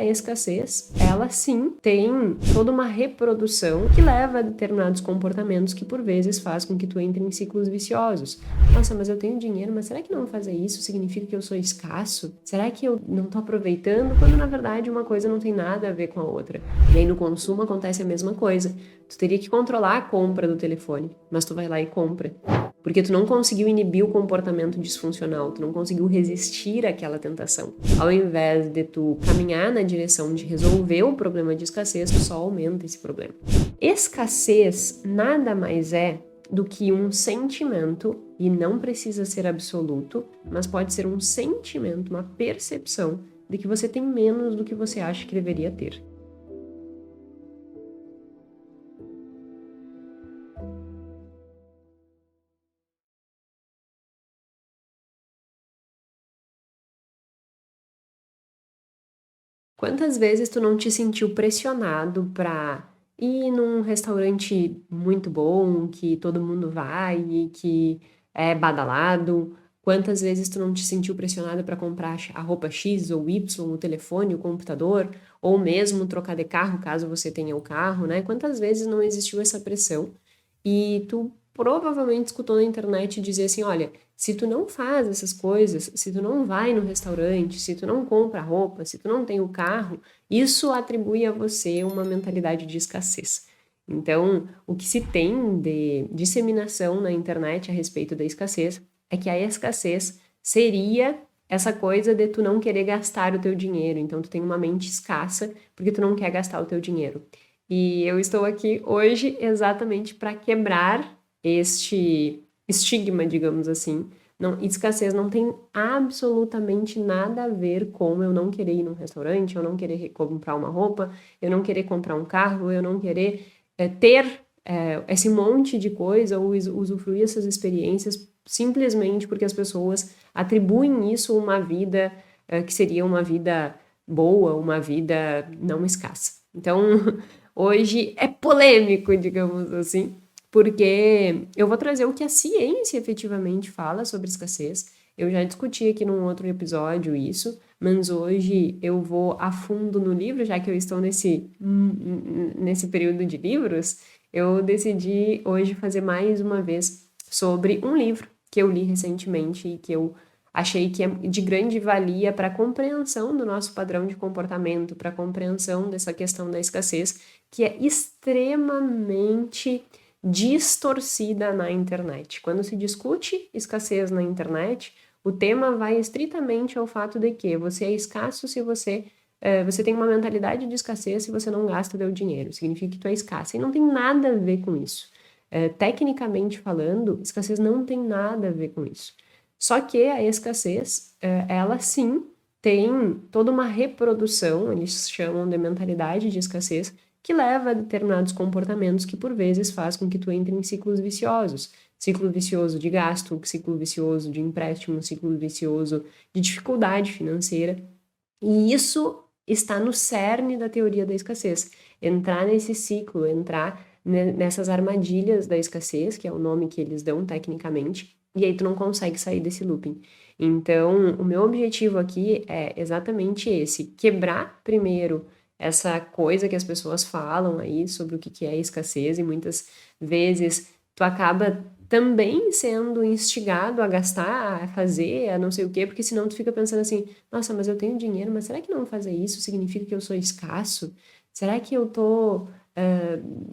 a escassez, ela sim tem toda uma reprodução que leva a determinados comportamentos que por vezes faz com que tu entre em ciclos viciosos. Nossa, mas eu tenho dinheiro, mas será que não fazer isso significa que eu sou escasso? Será que eu não tô aproveitando? Quando na verdade uma coisa não tem nada a ver com a outra. E aí no consumo acontece a mesma coisa. Tu teria que controlar a compra do telefone, mas tu vai lá e compra. Porque tu não conseguiu inibir o comportamento disfuncional, tu não conseguiu resistir àquela tentação. Ao invés de tu caminhar na direção de resolver o problema de escassez, tu só aumenta esse problema. Escassez nada mais é do que um sentimento, e não precisa ser absoluto, mas pode ser um sentimento, uma percepção de que você tem menos do que você acha que deveria ter. Quantas vezes tu não te sentiu pressionado para ir num restaurante muito bom, que todo mundo vai e que é badalado? Quantas vezes tu não te sentiu pressionado para comprar a roupa X ou Y, o telefone, o computador, ou mesmo trocar de carro, caso você tenha o carro, né? Quantas vezes não existiu essa pressão e tu provavelmente escutou na internet dizer assim, olha, se tu não faz essas coisas, se tu não vai no restaurante, se tu não compra roupa, se tu não tem o carro, isso atribui a você uma mentalidade de escassez. Então, o que se tem de disseminação na internet a respeito da escassez é que a escassez seria essa coisa de tu não querer gastar o teu dinheiro. Então, tu tem uma mente escassa porque tu não quer gastar o teu dinheiro. E eu estou aqui hoje exatamente para quebrar este estigma, digamos assim. Não, escassez não tem absolutamente nada a ver com eu não querer ir num restaurante, eu não querer comprar uma roupa, eu não querer comprar um carro, eu não querer ter esse monte de coisa ou usufruir essas experiências simplesmente porque as pessoas atribuem isso a uma vida que seria uma vida boa, uma vida não escassa. Então, hoje é polêmico, digamos assim, porque eu vou trazer o que a ciência efetivamente fala sobre escassez. Eu já discuti aqui num outro episódio isso, mas hoje eu vou a fundo no livro, já que eu estou nesse período de livros, eu decidi hoje fazer mais uma vez sobre um livro que eu li recentemente e que eu achei que é de grande valia para a compreensão do nosso padrão de comportamento, para a compreensão dessa questão da escassez, que é extremamente distorcida na internet. Quando se discute escassez na internet, o tema vai estritamente ao fato de que você é escasso se você tem uma mentalidade de escassez se você não gasta o seu dinheiro. Significa que tu é escasso. E não tem nada a ver com isso. Tecnicamente falando, escassez não tem nada a ver com isso. Só que a escassez, ela sim tem toda uma reprodução, eles chamam de mentalidade de escassez, que leva a determinados comportamentos que por vezes faz com que tu entre em ciclos viciosos. Ciclo vicioso de gasto, ciclo vicioso de empréstimo, ciclo vicioso de dificuldade financeira. E isso está no cerne da teoria da escassez. Entrar nesse ciclo, entrar nessas armadilhas da escassez, que é o nome que eles dão tecnicamente, e aí tu não consegue sair desse looping. Então, o meu objetivo aqui é exatamente esse: quebrar primeiro essa coisa que as pessoas falam aí sobre o que é escassez, e muitas vezes tu acaba também sendo instigado a gastar, a fazer, a não sei o quê, porque senão tu fica pensando assim, nossa, mas eu tenho dinheiro, mas será que não fazer isso significa que eu sou escasso? Será que eu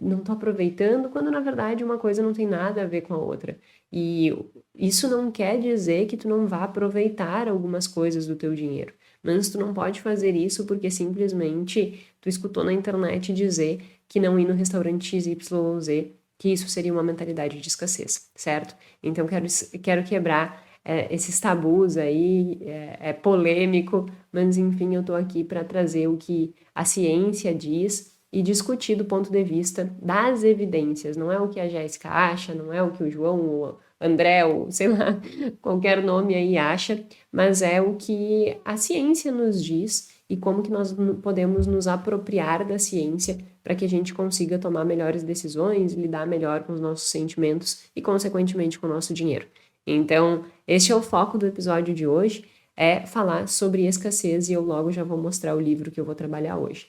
não tô aproveitando? Quando na verdade uma coisa não tem nada a ver com a outra. E isso não quer dizer que tu não vá aproveitar algumas coisas do teu dinheiro. Mas tu não pode fazer isso porque simplesmente tu escutou na internet dizer que não ir no restaurante XYZ, que isso seria uma mentalidade de escassez, certo? Então quero quebrar esses tabus aí, é polêmico, mas enfim, eu tô aqui para trazer o que a ciência diz e discutir do ponto de vista das evidências. Não é o que a Jéssica acha, não é o que o João, o André, ou sei lá, qualquer nome aí acha, mas é o que a ciência nos diz e como que nós podemos nos apropriar da ciência para que a gente consiga tomar melhores decisões, lidar melhor com os nossos sentimentos e, consequentemente, com o nosso dinheiro. Então, este é o foco do episódio de hoje. é falar sobre escassez e eu logo já vou mostrar o livro que eu vou trabalhar hoje.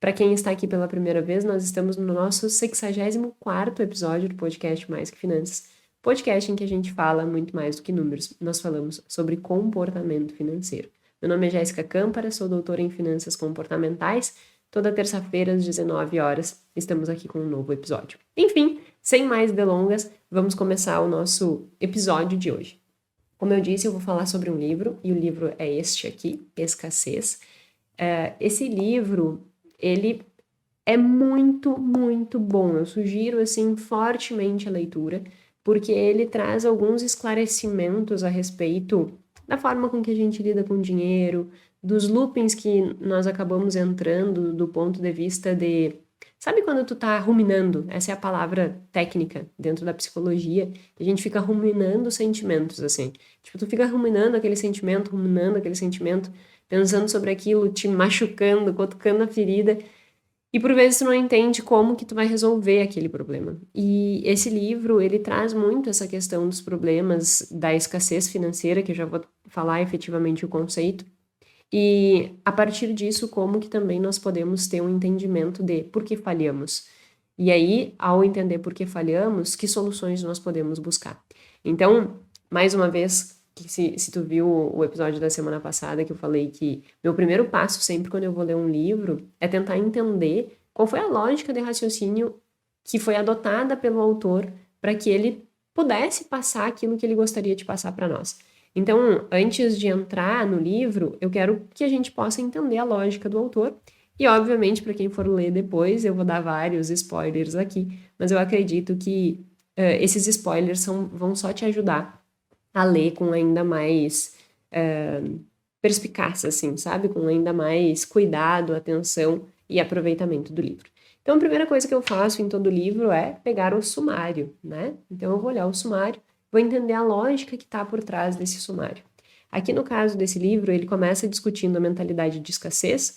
Para quem está aqui pela primeira vez, nós estamos no nosso 64º episódio do podcast Mais que Finanças, podcast em que a gente fala muito mais do que números. Nós falamos sobre comportamento financeiro. Meu nome é Jéssica Câmpara, sou doutora em Finanças Comportamentais. Toda terça-feira, às 19 horas, estamos aqui com um novo episódio. Enfim, sem mais delongas, vamos começar o nosso episódio de hoje. Como eu disse, eu vou falar sobre um livro, e o livro é este aqui, Escassez. Esse livro, ele é muito, muito bom. Eu sugiro, assim, fortemente a leitura, porque ele traz alguns esclarecimentos a respeito da forma com que a gente lida com dinheiro, dos loopings que nós acabamos entrando do ponto de vista de... Sabe quando tu tá ruminando? Essa é a palavra técnica dentro da psicologia. A gente fica ruminando sentimentos, assim. Tipo, tu fica ruminando aquele sentimento, pensando sobre aquilo, te machucando, cutucando a ferida. E por vezes tu não entende como que tu vai resolver aquele problema. E esse livro, ele traz muito essa questão dos problemas da escassez financeira, que eu já vou falar efetivamente o conceito. E a partir disso, como que também nós podemos ter um entendimento de por que falhamos. E aí, ao entender por que falhamos, que soluções nós podemos buscar. Então, mais uma vez, se tu viu o episódio da semana passada que eu falei que meu primeiro passo sempre quando eu vou ler um livro é tentar entender qual foi a lógica de raciocínio que foi adotada pelo autor para que ele pudesse passar aquilo que ele gostaria de passar para nós. Então, antes de entrar no livro, eu quero que a gente possa entender a lógica do autor. E, obviamente, para quem for ler depois, eu vou dar vários spoilers aqui, mas eu acredito que esses spoilers vão só te ajudar a ler com ainda mais perspicácia, assim, sabe? Com ainda mais cuidado, atenção e aproveitamento do livro. Então, a primeira coisa que eu faço em todo livro é pegar o sumário, né? Então, eu vou olhar o sumário, vou entender a lógica que está por trás desse sumário. Aqui no caso desse livro, ele começa discutindo a mentalidade de escassez,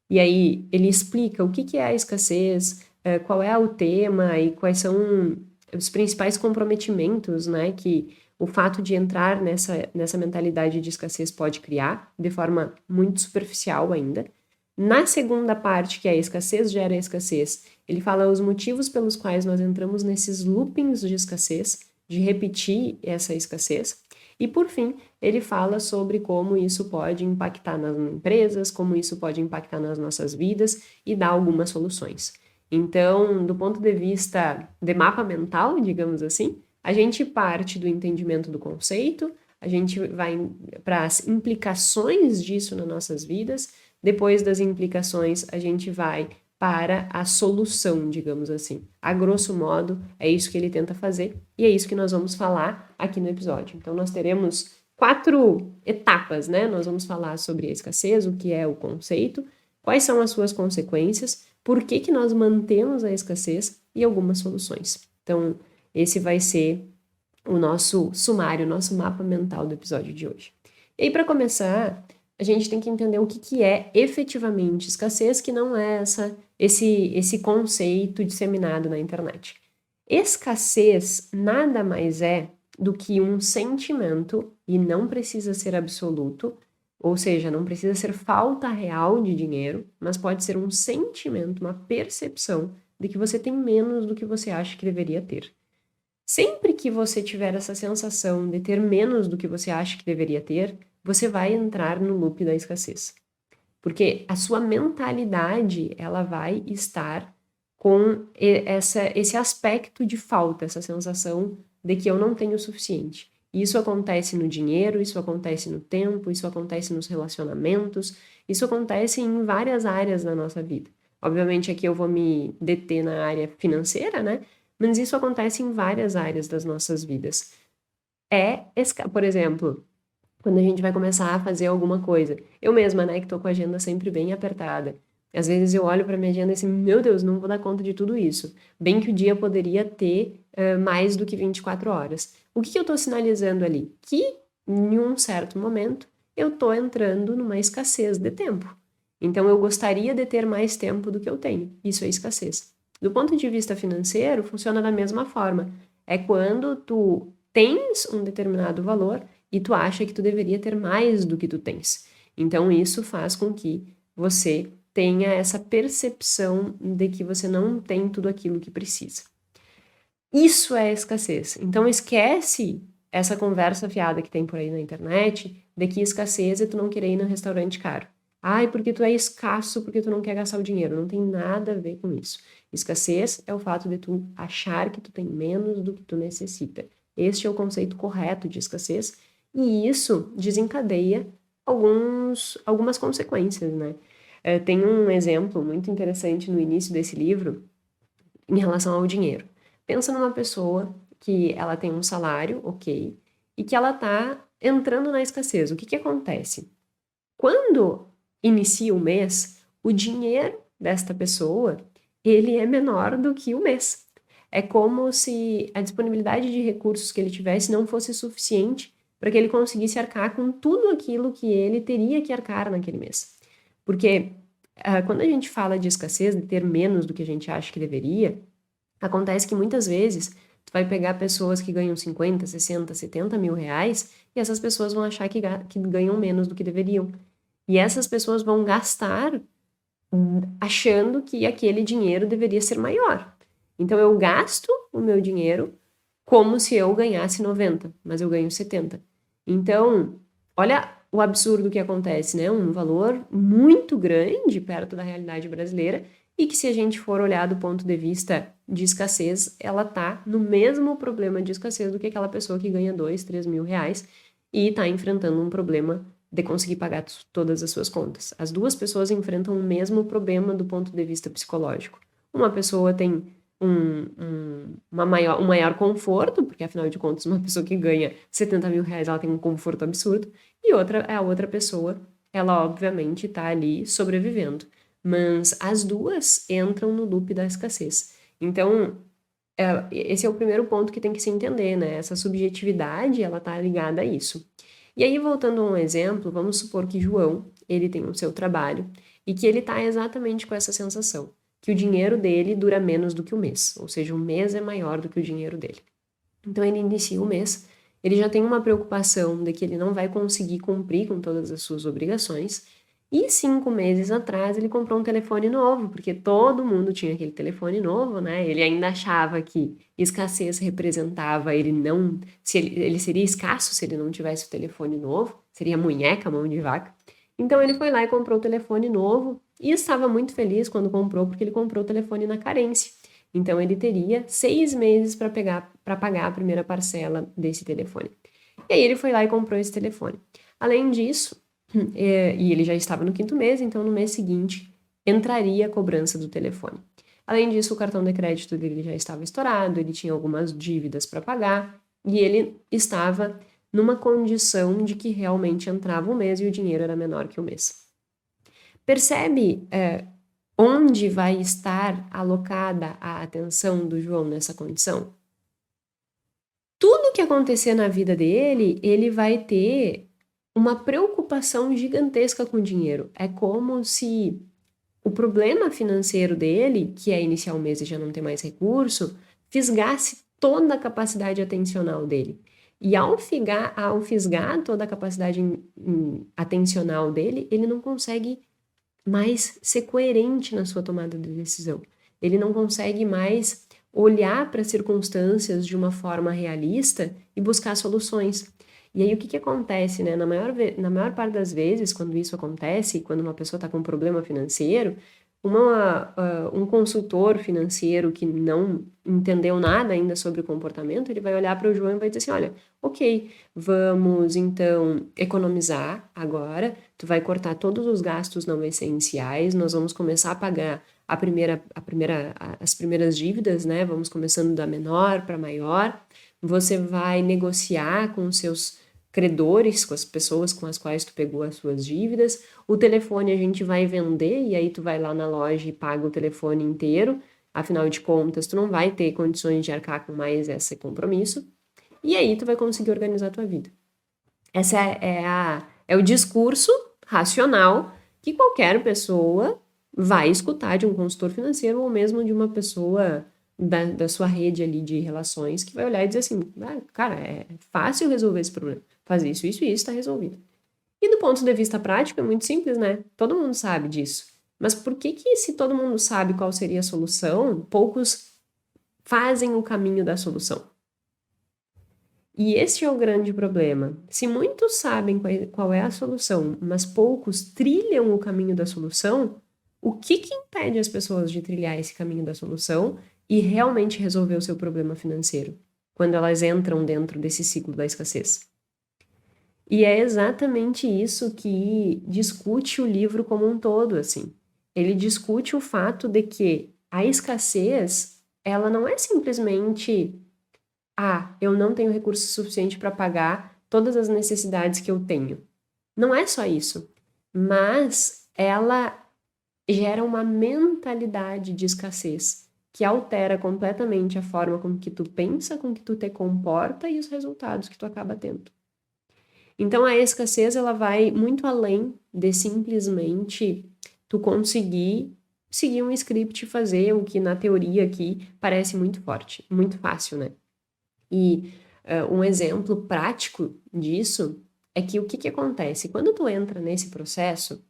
e aí ele explica o que é a escassez, qual é o tema e quais são os principais comprometimentos, né, que o fato de entrar nessa mentalidade de escassez pode criar, de forma muito superficial ainda. Na segunda parte, que é a escassez gera escassez, ele fala os motivos pelos quais nós entramos nesses loopings de escassez, de repetir essa escassez. E, por fim, ele fala sobre como isso pode impactar nas empresas, como isso pode impactar nas nossas vidas e dá algumas soluções. Então, do ponto de vista de mapa mental, digamos assim, a gente parte do entendimento do conceito, a gente vai para as implicações disso nas nossas vidas, depois das implicações, a gente vai para a solução, digamos assim. A grosso modo, é isso que ele tenta fazer e é isso que nós vamos falar aqui no episódio. Então, nós teremos 4 etapas, né? Nós vamos falar sobre a escassez, o que é o conceito, quais são as suas consequências, por que nós mantemos a escassez e algumas soluções. Então, esse vai ser o nosso sumário, o nosso mapa mental do episódio de hoje. E aí, para começar, a gente tem que entender o que é efetivamente escassez, que não é esse conceito disseminado na internet. Escassez nada mais é do que um sentimento, e não precisa ser absoluto, ou seja, não precisa ser falta real de dinheiro, mas pode ser um sentimento, uma percepção de que você tem menos do que você acha que deveria ter. Sempre que você tiver essa sensação de ter menos do que você acha que deveria ter, você vai entrar no loop da escassez. Porque a sua mentalidade, ela vai estar com esse aspecto de falta, essa sensação de que eu não tenho o suficiente. Isso acontece no dinheiro, isso acontece no tempo, isso acontece nos relacionamentos, isso acontece em várias áreas da nossa vida. Obviamente aqui eu vou me deter na área financeira, né? Mas isso acontece em várias áreas das nossas vidas. Por exemplo, quando a gente vai começar a fazer alguma coisa. Eu mesma, né, que tô com a agenda sempre bem apertada. Às vezes eu olho para minha agenda e assim, meu Deus, não vou dar conta de tudo isso. Bem que o dia poderia ter mais do que 24 horas. O que eu tô sinalizando ali? Que em um certo momento eu tô entrando numa escassez de tempo. Então eu gostaria de ter mais tempo do que eu tenho. Isso é escassez. Do ponto de vista financeiro, funciona da mesma forma. É quando tu tens um determinado valor e tu acha que tu deveria ter mais do que tu tens. Então, isso faz com que você tenha essa percepção de que você não tem tudo aquilo que precisa. Isso é escassez. Então, esquece essa conversa fiada que tem por aí na internet de que escassez é tu não querer ir num restaurante caro. Ai, porque tu é escasso, porque tu não quer gastar o dinheiro. Não tem nada a ver com isso. Escassez é o fato de tu achar que tu tem menos do que tu necessita. Este é o conceito correto de escassez e isso desencadeia algumas consequências, né? Tem um exemplo muito interessante no início desse livro em relação ao dinheiro. Pensa numa pessoa que ela tem um salário, ok, e que ela tá entrando na escassez. O que que acontece? Quando inicia o mês, o dinheiro desta pessoa, ele é menor do que o mês. É como se a disponibilidade de recursos que ele tivesse não fosse suficiente para que ele conseguisse arcar com tudo aquilo que ele teria que arcar naquele mês. Porque quando a gente fala de escassez, de ter menos do que a gente acha que deveria, acontece que muitas vezes tu vai pegar pessoas que ganham 50, 60, 70 mil reais e essas pessoas vão achar que ganham menos do que deveriam. E essas pessoas vão gastar achando que aquele dinheiro deveria ser maior. Então eu gasto o meu dinheiro como se eu ganhasse 90, mas eu ganho 70. Então, olha o absurdo que acontece, né? Um valor muito grande perto da realidade brasileira e que se a gente for olhar do ponto de vista de escassez, ela tá no mesmo problema de escassez do que aquela pessoa que ganha 2, 3 mil reais e tá enfrentando um problema de conseguir pagar todas as suas contas. As duas pessoas enfrentam o mesmo problema do ponto de vista psicológico. Uma pessoa tem um maior conforto, porque afinal de contas, uma pessoa que ganha 70 mil reais, ela tem um conforto absurdo, e a outra pessoa, ela obviamente está ali sobrevivendo. Mas as duas entram no loop da escassez. Então, esse é o primeiro ponto que tem que se entender, né? Essa subjetividade, ela tá ligada a isso. E aí, voltando a um exemplo, vamos supor que João, ele tem o seu trabalho e que ele tá exatamente com essa sensação, que o dinheiro dele dura menos do que o mês, ou seja, o mês é maior do que o dinheiro dele. Então, ele inicia o mês, ele já tem uma preocupação de que ele não vai conseguir cumprir com todas as suas obrigações, e 5 meses atrás ele comprou um telefone novo, porque todo mundo tinha aquele telefone novo, né? Ele ainda achava que escassez representava ele não. Se ele seria escasso se ele não tivesse o telefone novo, seria munheca, mão de vaca. Então ele foi lá e comprou o telefone novo e estava muito feliz quando comprou, porque ele comprou o telefone na carência. Então ele teria 6 meses para pagar a primeira parcela desse telefone. E aí ele foi lá e comprou esse telefone. Além disso, e ele já estava no 5º mês, então no mês seguinte entraria a cobrança do telefone. Além disso, o cartão de crédito dele já estava estourado, ele tinha algumas dívidas para pagar e ele estava numa condição de que realmente entrava o mês e o dinheiro era menor que o mês. Percebe onde vai estar alocada a atenção do João nessa condição? Tudo que acontecer na vida dele, ele vai ter uma preocupação gigantesca com o dinheiro. É como se o problema financeiro dele, que é iniciar o mês e já não ter mais recurso, fisgasse toda a capacidade atencional dele. E ao fisgar toda a capacidade atencional dele, ele não consegue mais ser coerente na sua tomada de decisão. Ele não consegue mais olhar para as circunstâncias de uma forma realista e buscar soluções. E aí o que acontece, né? Na maior parte das vezes, quando isso acontece, quando uma pessoa está com um problema financeiro, um consultor financeiro que não entendeu nada ainda sobre o comportamento, ele vai olhar para o João e vai dizer assim, olha, ok, vamos então economizar agora, tu vai cortar todos os gastos não essenciais, nós vamos começar a pagar as primeiras dívidas, né? Vamos começando da menor para maior. Você vai negociar com os seus credores, com as pessoas com as quais tu pegou as suas dívidas. O telefone a gente vai vender e aí tu vai lá na loja e paga o telefone inteiro. Afinal de contas, tu não vai ter condições de arcar com mais esse compromisso. E aí tu vai conseguir organizar a tua vida. Esse é o discurso racional que qualquer pessoa vai escutar de um consultor financeiro ou mesmo de uma pessoa da sua rede ali de relações que vai olhar e dizer assim, cara, é fácil resolver esse problema. faz isso, isso e isso, está resolvido. E do ponto de vista prático é muito simples, né? Todo mundo sabe disso. Mas por que que se todo mundo sabe qual seria a solução, poucos fazem o caminho da solução? E esse é o grande problema. Se muitos sabem qual é a solução, mas poucos trilham o caminho da solução, o que que impede as pessoas de trilhar esse caminho da solução e realmente resolver o seu problema financeiro, quando elas entram dentro desse ciclo da escassez? E é exatamente isso que discute o livro como um todo, assim. Ele discute o fato de que a escassez, ela não é simplesmente, eu não tenho recurso suficiente para pagar todas as necessidades que eu tenho. Não é só isso, mas ela gera uma mentalidade de escassez que altera completamente a forma com que tu pensa, com que tu te comporta e os resultados que tu acaba tendo. Então a escassez ela vai muito além de simplesmente tu conseguir seguir um script e fazer o que na teoria aqui parece muito forte, muito fácil, né? E um exemplo prático disso é que o que que acontece? Quando tu entra nesse processo,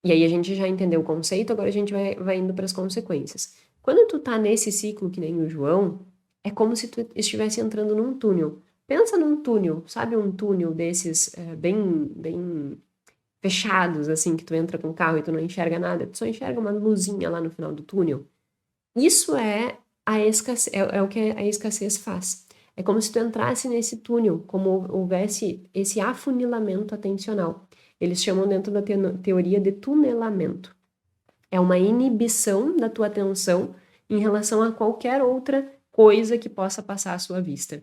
e aí a gente já entendeu o conceito, agora a gente vai indo para as consequências. Quando tu tá nesse ciclo que nem o João, é como se tu estivesse entrando num túnel. Pensa num túnel, sabe um túnel desses bem fechados, assim, que tu entra com o carro e tu não enxerga nada, tu só enxerga uma luzinha lá no final do túnel. Isso é a escassez, é o que a escassez faz. É como se tu entrasse nesse túnel, como houvesse esse afunilamento atencional. Eles chamam dentro da teoria de tunelamento. É uma inibição da tua atenção em relação a qualquer outra coisa que possa passar à sua vista.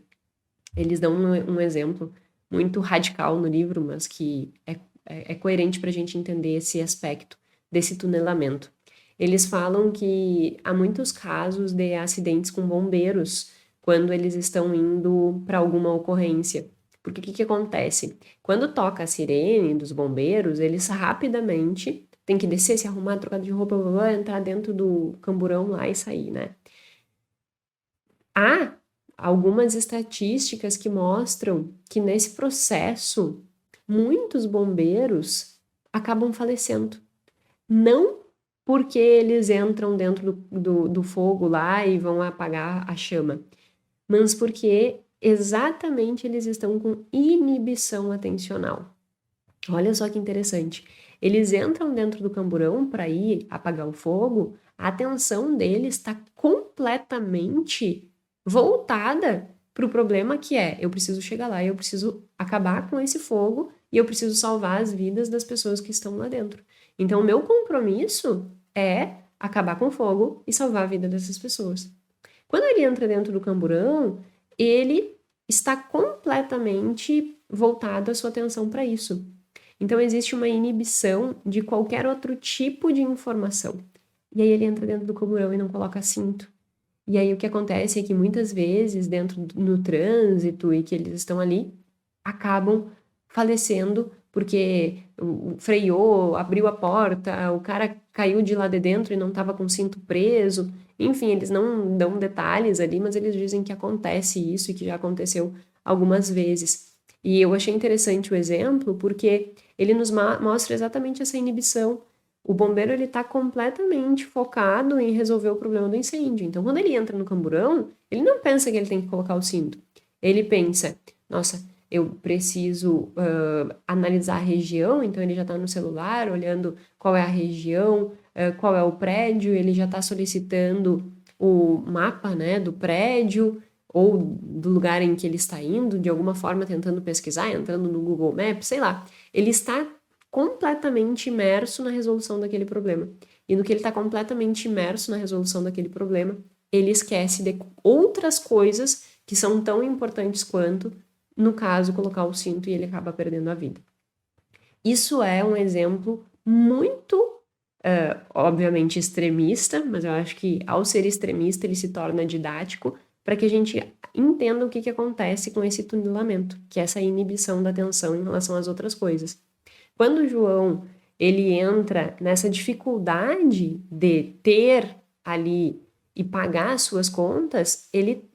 Eles dão um exemplo muito radical no livro, mas que é coerente para a gente entender esse aspecto desse tunelamento. Eles falam que há muitos casos de acidentes com bombeiros quando eles estão indo para alguma ocorrência. Porque o que acontece? Quando toca a sirene dos bombeiros, eles rapidamente têm que descer, se arrumar, trocar de roupa, entrar dentro do camburão lá e sair, né? Há algumas estatísticas que mostram que nesse processo muitos bombeiros acabam falecendo. Não porque eles entram dentro do fogo lá e vão apagar a chama, mas porque exatamente eles estão com inibição atencional. Olha só que interessante. Eles entram dentro do camburão para ir apagar o fogo, a atenção deles está completamente voltada para o problema que é: eu preciso chegar lá, eu preciso acabar com esse fogo e eu preciso salvar as vidas das pessoas que estão lá dentro. Então, o meu compromisso é acabar com o fogo e salvar a vida dessas pessoas. Quando ele entra dentro do camburão, ele está completamente voltado a sua atenção para isso. Então, existe uma inibição de qualquer outro tipo de informação. E aí ele entra dentro do camburão e não coloca cinto. E aí o que acontece é que muitas vezes, no trânsito e que eles estão ali, acabam falecendo porque freou, abriu a porta, o cara caiu de lá de dentro e não estava com o cinto preso. Enfim, eles não dão detalhes ali, mas eles dizem que acontece isso e que já aconteceu algumas vezes. E eu achei interessante o exemplo porque ele nos mostra exatamente essa inibição. O bombeiro ele está completamente focado em resolver o problema do incêndio. Então, quando ele entra no camburão, ele não pensa que ele tem que colocar o cinto. Ele pensa, nossa, eu preciso analisar a região, então ele já está no celular, olhando qual é a região, qual é o prédio, ele já está solicitando o mapa, né, do prédio ou do lugar em que ele está indo, de alguma forma tentando pesquisar, entrando no Google Maps, sei lá. Ele está completamente imerso na resolução daquele problema. E no que ele está completamente imerso na resolução daquele problema, ele esquece de outras coisas que são tão importantes quanto, no caso, colocar o cinto, e ele acaba perdendo a vida. Isso é um exemplo muito, obviamente, extremista, mas eu acho que ao ser extremista ele se torna didático para que a gente entenda o que acontece com esse tunelamento, que é essa inibição da atenção em relação às outras coisas. Quando o João ele entra nessa dificuldade de ter ali e pagar as suas contas, ele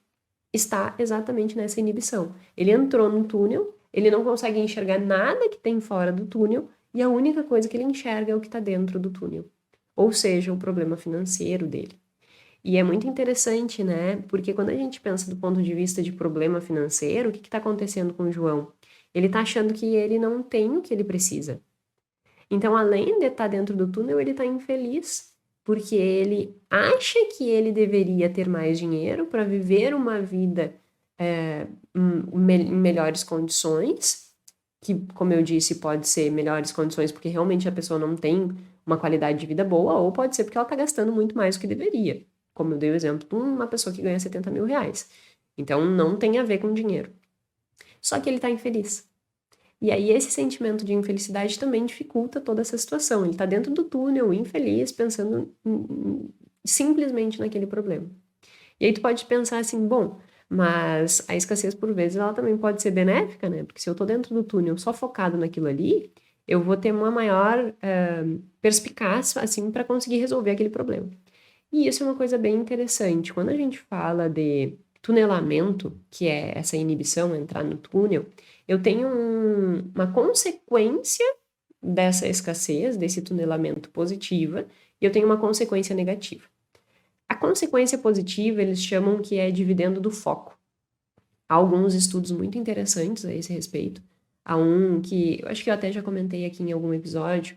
está exatamente nessa inibição. Ele entrou no túnel, ele não consegue enxergar nada que tem fora do túnel e a única coisa que ele enxerga é o que está dentro do túnel, ou seja, o problema financeiro dele. E é muito interessante, né? Porque quando a gente pensa do ponto de vista de problema financeiro, o que está acontecendo com o João? Ele está achando que ele não tem o que ele precisa. Então, além de estar dentro do túnel, ele está infeliz, porque ele acha que ele deveria ter mais dinheiro para viver uma vida em melhores condições, que, como eu disse, pode ser melhores condições porque realmente a pessoa não tem uma qualidade de vida boa, ou pode ser porque ela está gastando muito mais do que deveria. Como eu dei o exemplo de uma pessoa que ganha 70 mil reais. Então, não tem a ver com dinheiro. Só que ele está infeliz. E aí esse sentimento de infelicidade também dificulta toda essa situação. Ele está dentro do túnel, infeliz, pensando simplesmente naquele problema. E aí tu pode pensar assim, bom, mas a escassez por vezes ela também pode ser benéfica, né? Porque se eu estou dentro do túnel só focado naquilo ali, eu vou ter uma maior perspicácia, assim, para conseguir resolver aquele problema. E isso é uma coisa bem interessante. Quando a gente fala de tunelamento, que é essa inibição, entrar no túnel, eu tenho uma consequência dessa escassez, desse tunelamento positiva, e eu tenho uma consequência negativa. A consequência positiva, eles chamam que é dividendo do foco. Há alguns estudos muito interessantes a esse respeito. Há um que, eu acho que eu até já comentei aqui em algum episódio.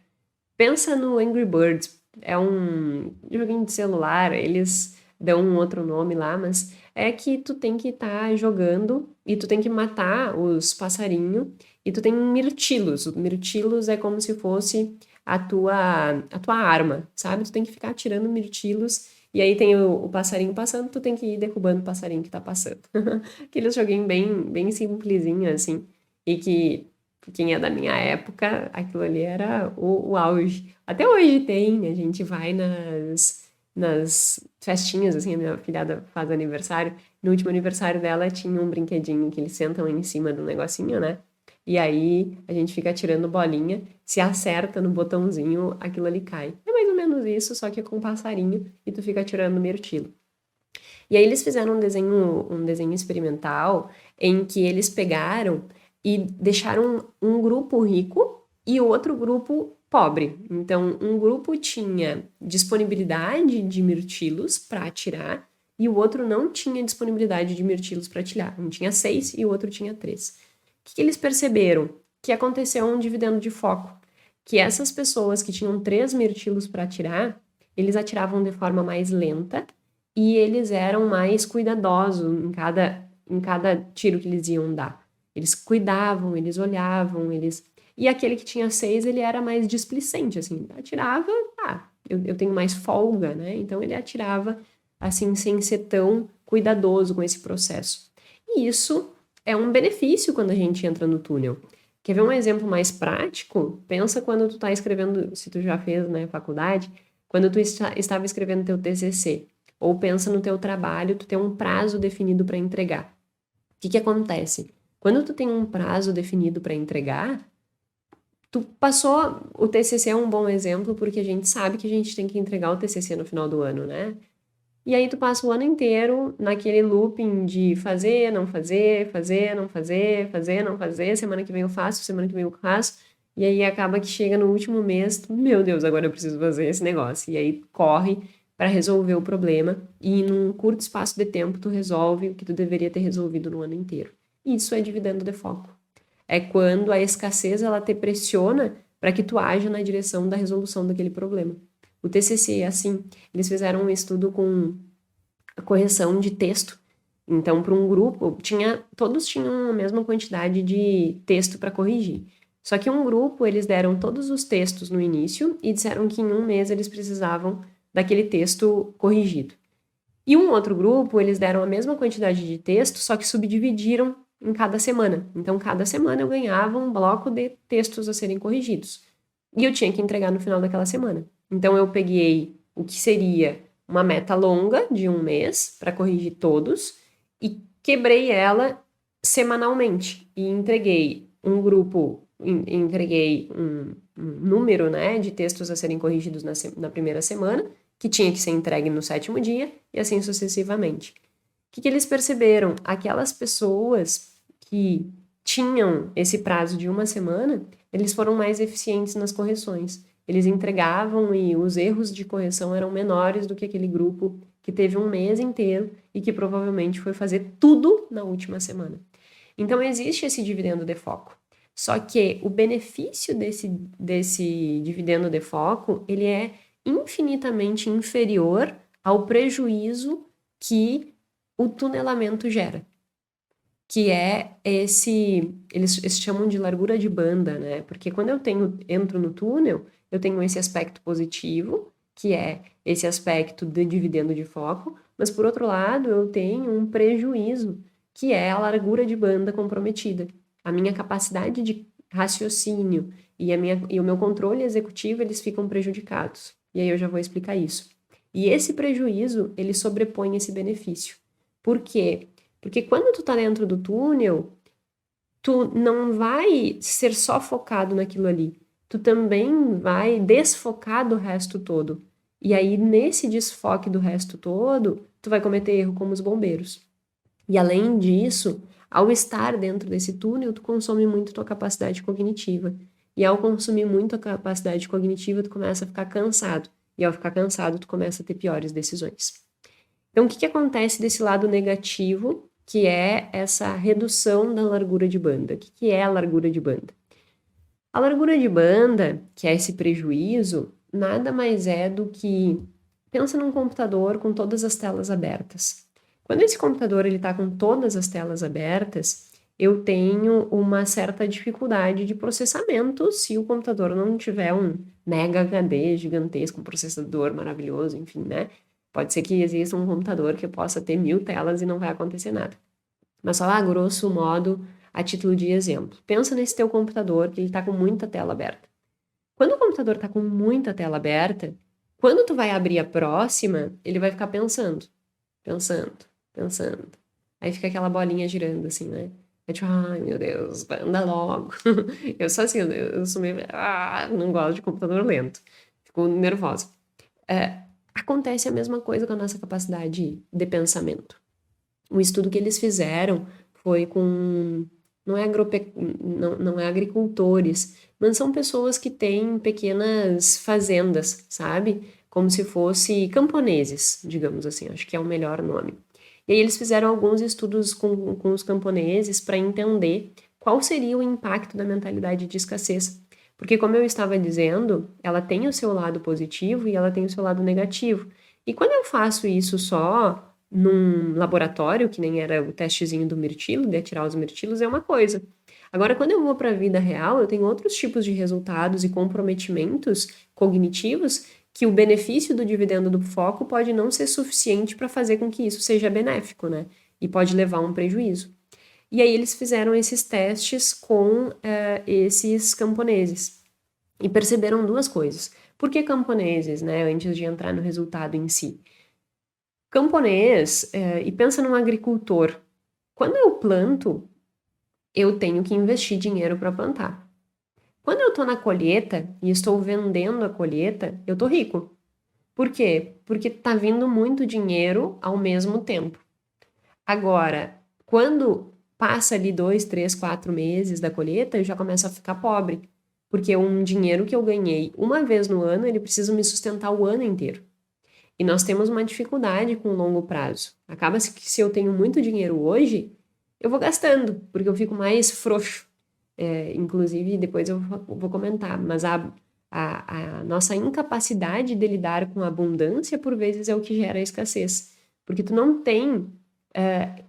Pensa no Angry Birds. É um joguinho de celular, eles dão um outro nome lá, mas é que tu tem que estar jogando e tu tem que matar os passarinhos e tu tem mirtilos. O mirtilos é como se fosse a tua arma, sabe? Tu tem que ficar atirando mirtilos e aí tem o passarinho passando, tu tem que ir derrubando o passarinho que tá passando. Aqueles joguinhos bem simplesinho, assim, e que quem é da minha época, aquilo ali era o auge. Até hoje tem, a gente vai nas festinhas, assim, a minha filhada faz aniversário. No último aniversário dela tinha um brinquedinho que eles sentam em cima do negocinho, né? E aí a gente fica tirando bolinha, se acerta no botãozinho, aquilo ali cai. É mais ou menos isso, só que com um passarinho e tu fica tirando mirtilo. E aí eles fizeram um desenho experimental em que eles pegaram e deixaram um grupo rico e outro grupo pobre. Então, um grupo tinha disponibilidade de mirtilos para atirar e o outro não tinha disponibilidade de mirtilos para atirar. Um tinha 6 e o outro tinha 3. O que eles perceberam? Que aconteceu um dividendo de foco. Que essas pessoas que tinham 3 mirtilos para atirar, eles atiravam de forma mais lenta e eles eram mais cuidadosos em cada tiro que eles iam dar. Eles cuidavam, eles olhavam, eles... E aquele que tinha 6, ele era mais displicente, assim, atirava, eu tenho mais folga, né? Então ele atirava, assim, sem ser tão cuidadoso com esse processo. E isso é um benefício quando a gente entra no túnel. Quer ver um exemplo mais prático? Pensa quando tu tá escrevendo, se tu já fez, né, faculdade, quando tu estava escrevendo teu TCC. Ou pensa no teu trabalho, tu tem um prazo definido para entregar. O que acontece? Quando tu tem um prazo definido para entregar, tu passou... O TCC é um bom exemplo porque a gente sabe que a gente tem que entregar o TCC no final do ano, né? E aí tu passa o ano inteiro naquele looping de fazer, não fazer, fazer, não fazer, fazer, não fazer, semana que vem eu faço, semana que vem eu faço, e aí acaba que chega no último mês, meu Deus, agora eu preciso fazer esse negócio. E aí corre para resolver o problema e num curto espaço de tempo tu resolve o que tu deveria ter resolvido no ano inteiro. Isso é dividendo de foco. É quando a escassez ela te pressiona para que tu haja na direção da resolução daquele problema. O TCC é assim, eles fizeram um estudo com a correção de texto. Então, para um grupo, todos tinham a mesma quantidade de texto para corrigir. Só que um grupo, eles deram todos os textos no início e disseram que em um mês eles precisavam daquele texto corrigido. E um outro grupo, eles deram a mesma quantidade de texto, só que subdividiram em cada semana. Então, cada semana eu ganhava um bloco de textos a serem corrigidos. E eu tinha que entregar no final daquela semana. Então, eu peguei o que seria uma meta longa de um mês para corrigir todos e quebrei ela semanalmente. E entreguei entreguei um número, né, de textos a serem corrigidos na primeira semana, que tinha que ser entregue no 7º dia, e assim sucessivamente. O que eles perceberam? Aquelas pessoas que tinham esse prazo de 1 semana, eles foram mais eficientes nas correções. Eles entregavam e os erros de correção eram menores do que aquele grupo que teve 1 mês inteiro e que provavelmente foi fazer tudo na última semana. Então, existe esse dividendo de foco. Só que o benefício desse dividendo de foco, ele é infinitamente inferior ao prejuízo que o tunelamento gera, que é eles chamam de largura de banda, né? Porque quando entro no túnel, eu tenho esse aspecto positivo, que é esse aspecto de dividendo de foco, mas por outro lado, eu tenho um prejuízo, que é a largura de banda comprometida. A minha capacidade de raciocínio e o meu controle executivo, eles ficam prejudicados. E aí eu já vou explicar isso. E esse prejuízo, ele sobrepõe esse benefício. Por quê? Porque quando tu tá dentro do túnel, tu não vai ser só focado naquilo ali. Tu também vai desfocar do resto todo. E aí, nesse desfoque do resto todo, tu vai cometer erro como os bombeiros. E além disso, ao estar dentro desse túnel, tu consome muito tua capacidade cognitiva. E ao consumir muito a capacidade cognitiva, tu começa a ficar cansado. E ao ficar cansado, tu começa a ter piores decisões. Então, o que acontece desse lado negativo, que é essa redução da largura de banda? O que é a largura de banda? A largura de banda, que é esse prejuízo, nada mais é do que... Pensa num computador com todas as telas abertas. Quando esse computador está com todas as telas abertas, eu tenho uma certa dificuldade de processamento se o computador não tiver um mega HD gigantesco, um processador maravilhoso, enfim, né? Pode ser que exista um computador que possa ter 1000 telas e não vai acontecer nada. Mas só a grosso modo, a título de exemplo. Pensa nesse teu computador que ele está com muita tela aberta. Quando o computador está com muita tela aberta, quando tu vai abrir a próxima, ele vai ficar pensando. Aí fica aquela bolinha girando assim, né? É tipo, ai meu Deus, anda logo. Eu sou assim, eu sou meio... não gosto de computador lento. Fico nervosa. Acontece a mesma coisa com a nossa capacidade de pensamento. O estudo que eles fizeram foi com... Não é agricultores, mas são pessoas que têm pequenas fazendas, sabe? Como se fosse camponeses, digamos assim, acho que é o melhor nome. E aí eles fizeram alguns estudos com os camponeses para entender qual seria o impacto da mentalidade de escassez. Porque, como eu estava dizendo, ela tem o seu lado positivo e ela tem o seu lado negativo. E quando eu faço isso só num laboratório, que nem era o testezinho do mirtilo, de atirar os mirtilos, é uma coisa. Agora, quando eu vou para a vida real, eu tenho outros tipos de resultados e comprometimentos cognitivos que o benefício do dividendo do foco pode não ser suficiente para fazer com que isso seja benéfico, né? E pode levar a um prejuízo. E aí eles fizeram esses testes com esses camponeses e perceberam duas coisas. Por que camponeses, né? Antes de entrar no resultado em si. Camponês, e pensa num agricultor. Quando eu planto, eu tenho que investir dinheiro para plantar. Quando eu estou na colheita e estou vendendo a colheita, eu estou rico. Por quê? Porque está vindo muito dinheiro ao mesmo tempo. Agora, quando passa ali 2, 3, 4 meses da colheita, eu já começo a ficar pobre. Porque um dinheiro que eu ganhei uma vez no ano, ele precisa me sustentar o ano inteiro. E nós temos uma dificuldade com o longo prazo. Acaba-se que se eu tenho muito dinheiro hoje, eu vou gastando, porque eu fico mais frouxo. Inclusive, depois eu vou comentar, mas a nossa incapacidade de lidar com a abundância, por vezes, é o que gera a escassez. Porque tu não tem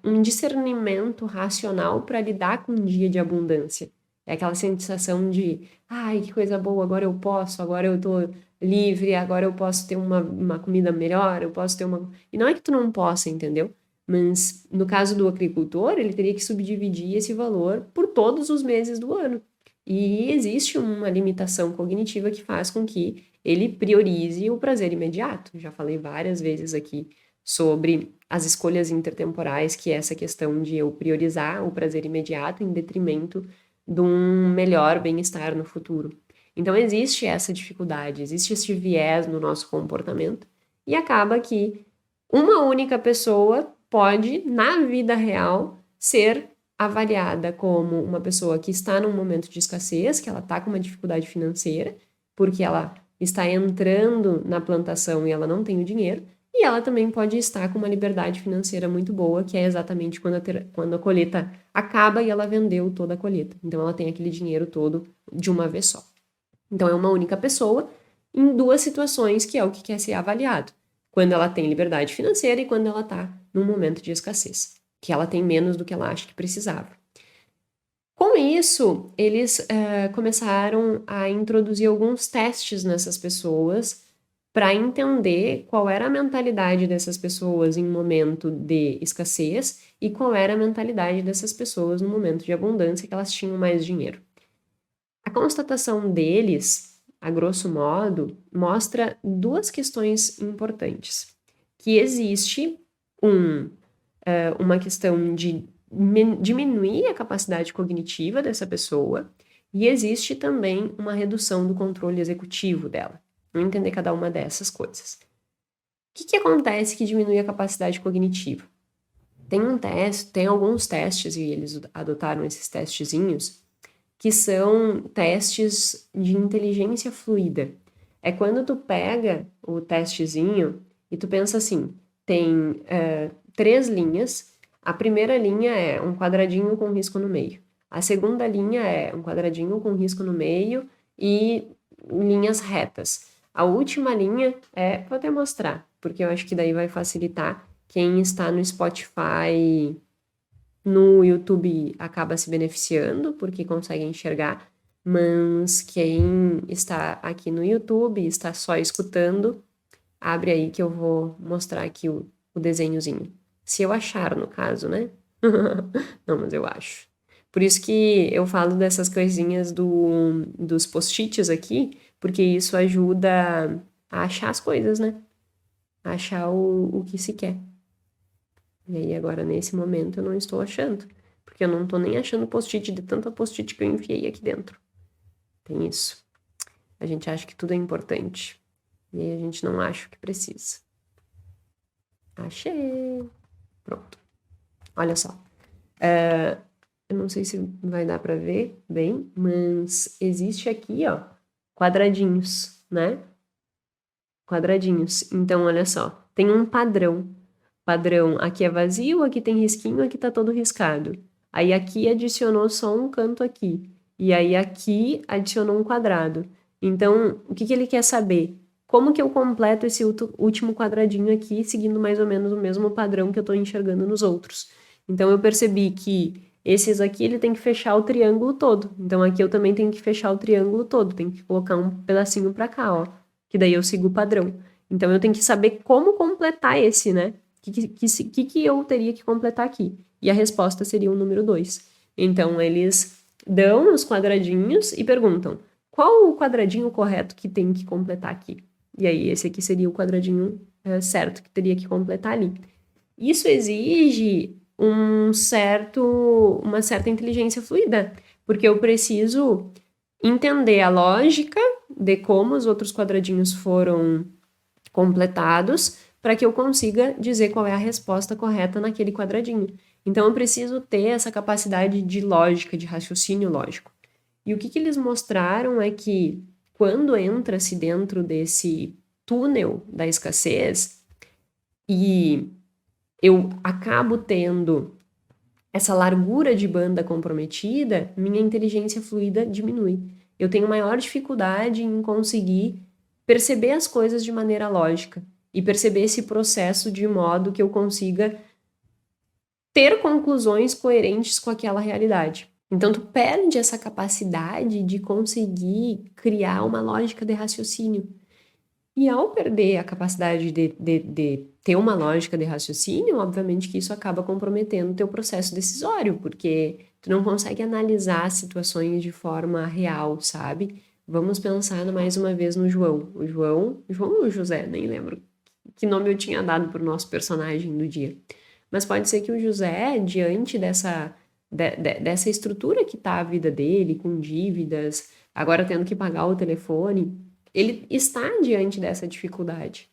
um discernimento racional para lidar com um dia de abundância. É aquela sensação de, ai, que coisa boa, agora eu posso, agora eu tô livre, agora eu posso ter uma comida melhor, eu posso ter uma... E não é que tu não possa, entendeu? Mas no caso do agricultor, ele teria que subdividir esse valor por todos os meses do ano. E existe uma limitação cognitiva que faz com que ele priorize o prazer imediato. Já falei várias vezes aqui sobre as escolhas intertemporais, que é essa questão de eu priorizar o prazer imediato em detrimento de um melhor bem-estar no futuro. Então, existe essa dificuldade, existe esse viés no nosso comportamento e acaba que uma única pessoa pode, na vida real, ser avaliada como uma pessoa que está num momento de escassez, que ela está com uma dificuldade financeira, porque ela está entrando na plantação e ela não tem o dinheiro, e ela também pode estar com uma liberdade financeira muito boa, que é exatamente quando a colheita acaba e ela vendeu toda a colheita. Então ela tem aquele dinheiro todo de uma vez só. Então é uma única pessoa em duas situações que é o que quer ser avaliado. Quando ela tem liberdade financeira e quando ela está num momento de escassez, que ela tem menos do que ela acha que precisava. Com isso, eles começaram a introduzir alguns testes nessas pessoas para entender qual era a mentalidade dessas pessoas em momento de escassez e qual era a mentalidade dessas pessoas no momento de abundância, que elas tinham mais dinheiro. A constatação deles, a grosso modo, mostra duas questões importantes. Que existe uma questão de diminuir a capacidade cognitiva dessa pessoa e existe também uma redução do controle executivo dela. Vamos entender cada uma dessas coisas. O que acontece que diminui a capacidade cognitiva? Tem alguns testes, e eles adotaram esses testezinhos, que são testes de inteligência fluida. É quando tu pega o testezinho e tu pensa assim, tem 3 linhas, a primeira linha é um quadradinho com risco no meio, a segunda linha é um quadradinho com risco no meio e linhas retas. A última linha vou até mostrar, porque eu acho que daí vai facilitar quem está no Spotify. No YouTube acaba se beneficiando porque consegue enxergar, mas quem está aqui no YouTube está só escutando, abre aí que eu vou mostrar aqui o desenhozinho. Se eu achar, no caso, né? Não, mas eu acho. Por isso que eu falo dessas coisinhas dos post-its aqui, porque isso ajuda a achar as coisas, né? A achar o que se quer. E aí agora, nesse momento, eu não estou achando. Porque eu não tô nem achando post-it de tanta post-it que eu enfiei aqui dentro. Tem isso. A gente acha que tudo é importante. E aí a gente não acha o que precisa. Achei! Pronto. Olha só. Eu não sei se vai dar para ver bem, mas existe aqui, ó, quadradinhos, né? Quadradinhos. Então, olha só. Tem um padrão. Padrão, aqui é vazio, aqui tem risquinho, aqui tá todo riscado. Aí aqui adicionou só um canto aqui. E aí aqui adicionou um quadrado. Então, o que ele quer saber? Como que eu completo esse último quadradinho aqui, seguindo mais ou menos o mesmo padrão que eu estou enxergando nos outros? Então, eu percebi que esses aqui, ele tem que fechar o triângulo todo. Então, aqui eu também tenho que fechar o triângulo todo. Tenho que colocar um pedacinho para cá, ó. Que daí eu sigo o padrão. Então, eu tenho que saber como completar esse, né? Que eu teria que completar aqui? E a resposta seria o número 2. Então, eles dão os quadradinhos e perguntam qual o quadradinho correto que tem que completar aqui? E aí, esse aqui seria o quadradinho certo que teria que completar ali. Isso exige uma certa inteligência fluida, porque eu preciso entender a lógica de como os outros quadradinhos foram completados para que eu consiga dizer qual é a resposta correta naquele quadradinho. Então, eu preciso ter essa capacidade de lógica, de raciocínio lógico. E o que eles mostraram é que quando entra-se dentro desse túnel da escassez e eu acabo tendo essa largura de banda comprometida, minha inteligência fluida diminui. Eu tenho maior dificuldade em conseguir perceber as coisas de maneira lógica e perceber esse processo de modo que eu consiga ter conclusões coerentes com aquela realidade. Então, tu perde essa capacidade de conseguir criar uma lógica de raciocínio. E ao perder a capacidade de ter uma lógica de raciocínio, obviamente que isso acaba comprometendo o teu processo decisório, porque tu não consegue analisar situações de forma real, sabe? Vamos pensar mais uma vez no João. João ou José, nem lembro que nome eu tinha dado para o nosso personagem do dia. Mas pode ser que o José, diante dessa estrutura que tá a vida dele, com dívidas, agora tendo que pagar o telefone, ele está diante dessa dificuldade.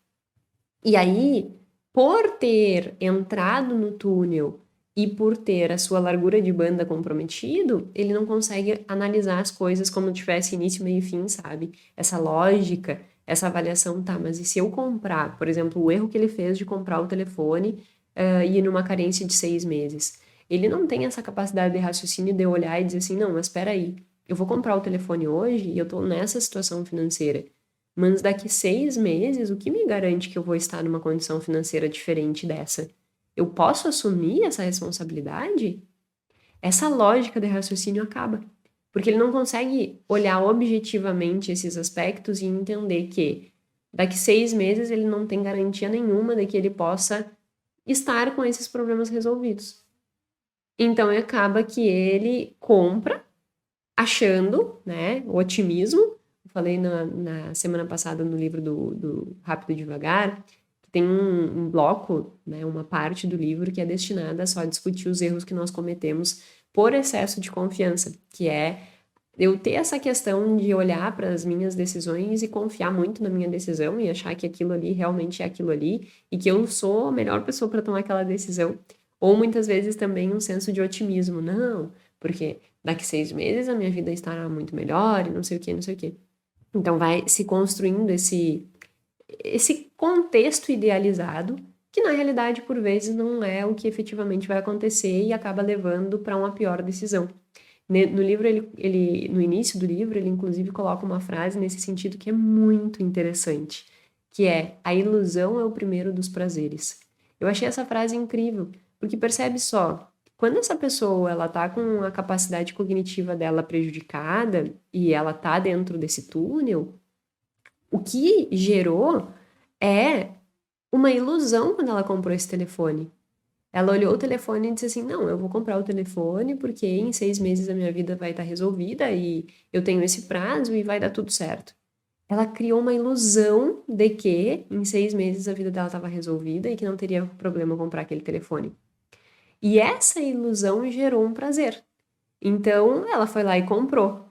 E aí, por ter entrado no túnel E por ter a sua largura de banda comprometido, ele não consegue analisar as coisas como tivesse início, meio e fim, sabe? Essa lógica, essa avaliação, tá, mas e se eu comprar, por exemplo, o erro que ele fez de comprar o telefone, e numa carência de 6 meses? Ele não tem essa capacidade de raciocínio de olhar e dizer assim, não, mas espera aí, eu vou comprar o telefone hoje e eu tô nessa situação financeira. Mas daqui 6 meses, o que me garante que eu vou estar numa condição financeira diferente dessa? Eu posso assumir essa responsabilidade? Essa lógica de raciocínio acaba. Porque ele não consegue olhar objetivamente esses aspectos e entender que daqui 6 meses ele não tem garantia nenhuma de que ele possa estar com esses problemas resolvidos. Então acaba que ele compra achando, né, o otimismo. Eu falei na semana passada no livro do Rápido e Devagar, que tem um bloco, né, uma parte do livro que é destinada a só discutir os erros que nós cometemos por excesso de confiança, que é eu ter essa questão de olhar para as minhas decisões e confiar muito na minha decisão e achar que aquilo ali realmente é aquilo ali e que eu sou a melhor pessoa para tomar aquela decisão. Ou muitas vezes também um senso de otimismo. Não, porque daqui 6 meses a minha vida estará muito melhor e não sei o que, não sei o que. Então vai se construindo esse contexto idealizado que na realidade por vezes não é o que efetivamente vai acontecer e acaba levando para uma pior decisão. No livro, no início do livro, ele inclusive coloca uma frase nesse sentido que é muito interessante, que é: a ilusão é o primeiro dos prazeres. Eu achei essa frase incrível, porque percebe só, quando essa pessoa ela tá com a capacidade cognitiva dela prejudicada e ela tá dentro desse túnel, o que gerou é uma ilusão quando ela comprou esse telefone. Ela olhou o telefone e disse assim: não, eu vou comprar o telefone porque em 6 meses a minha vida vai estar resolvida e eu tenho esse prazo e vai dar tudo certo. Ela criou uma ilusão de que em 6 meses a vida dela estava resolvida e que não teria problema comprar aquele telefone. E essa ilusão gerou um prazer. Então ela foi lá e comprou.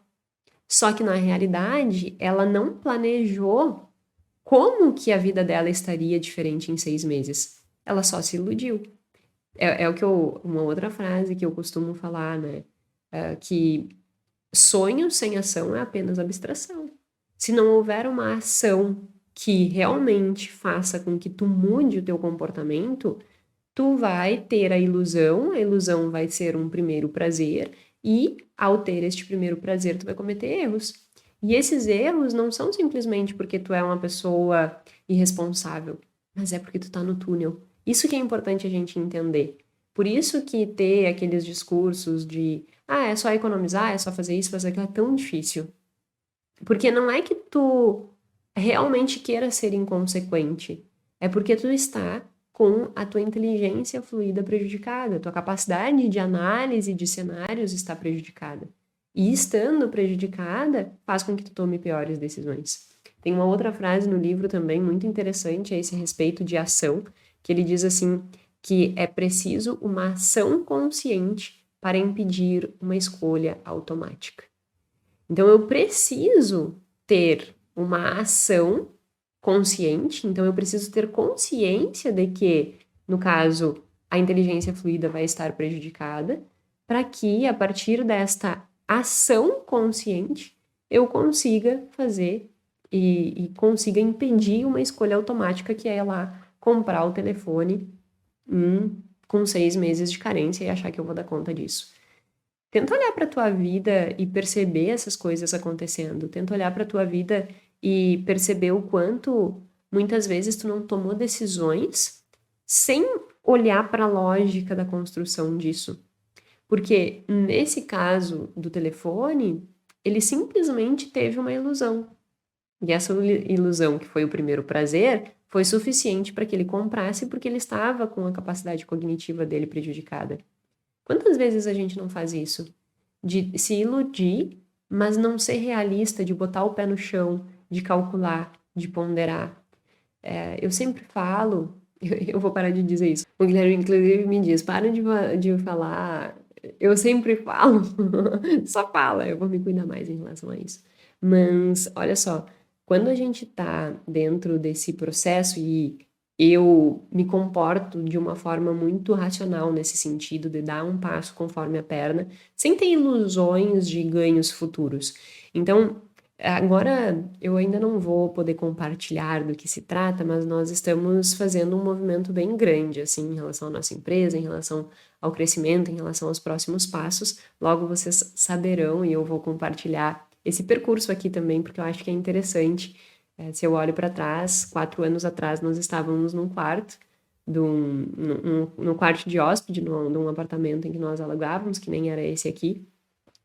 Só que na realidade ela não planejou como que a vida dela estaria diferente em 6 meses. Ela só se iludiu. É o que uma outra frase que eu costumo falar, né? Que sonho sem ação é apenas abstração. Se não houver uma ação que realmente faça com que tu mude o teu comportamento, tu vai ter a ilusão vai ser um primeiro prazer, e ao ter este primeiro prazer, tu vai cometer erros. E esses erros não são simplesmente porque tu é uma pessoa irresponsável, mas é porque tu tá no túnel. Isso que é importante a gente entender. Por isso que ter aqueles discursos de é só economizar, é só fazer isso, fazer aquilo, é tão difícil. Porque não é que tu realmente queira ser inconsequente, é porque tu está com a tua inteligência fluida prejudicada, tua capacidade de análise de cenários está prejudicada. E estando prejudicada, faz com que tu tome piores decisões. Tem uma outra frase no livro também muito interessante a esse respeito de ação, que ele diz assim, que é preciso uma ação consciente para impedir uma escolha automática. Então, eu preciso ter uma ação consciente, então eu preciso ter consciência de que, no caso, a inteligência fluida vai estar prejudicada, para que, a partir desta ação consciente, eu consiga fazer e consiga impedir uma escolha automática, que é lá comprar o telefone com 6 meses de carência e achar que eu vou dar conta disso. Tenta olhar para a tua vida e perceber essas coisas acontecendo. Tenta olhar para a tua vida e perceber o quanto muitas vezes tu não tomou decisões sem olhar para a lógica da construção disso. Porque nesse caso do telefone, ele simplesmente teve uma ilusão. E essa ilusão, que foi o primeiro prazer, foi suficiente para que ele comprasse porque ele estava com a capacidade cognitiva dele prejudicada. Quantas vezes a gente não faz isso? De se iludir, mas não ser realista, de botar o pé no chão, de calcular, de ponderar. Eu sempre falo, eu vou parar de dizer isso. O Guilherme, inclusive, me diz: para de falar. Eu sempre falo, só fala, eu vou me cuidar mais em relação a isso. Mas, olha só, quando a gente tá dentro desse processo e eu me comporto de uma forma muito racional nesse sentido de dar um passo conforme a perna, sem ter ilusões de ganhos futuros. Então, agora eu ainda não vou poder compartilhar do que se trata, mas nós estamos fazendo um movimento bem grande, assim, em relação à nossa empresa, em relação ao crescimento, em relação aos próximos passos. Logo vocês saberão e eu vou compartilhar esse percurso aqui também, porque eu acho que é interessante. Se eu olho para trás, 4 anos atrás, nós estávamos num quarto, no quarto de hóspede, de um apartamento em que nós alugávamos, que nem era esse aqui,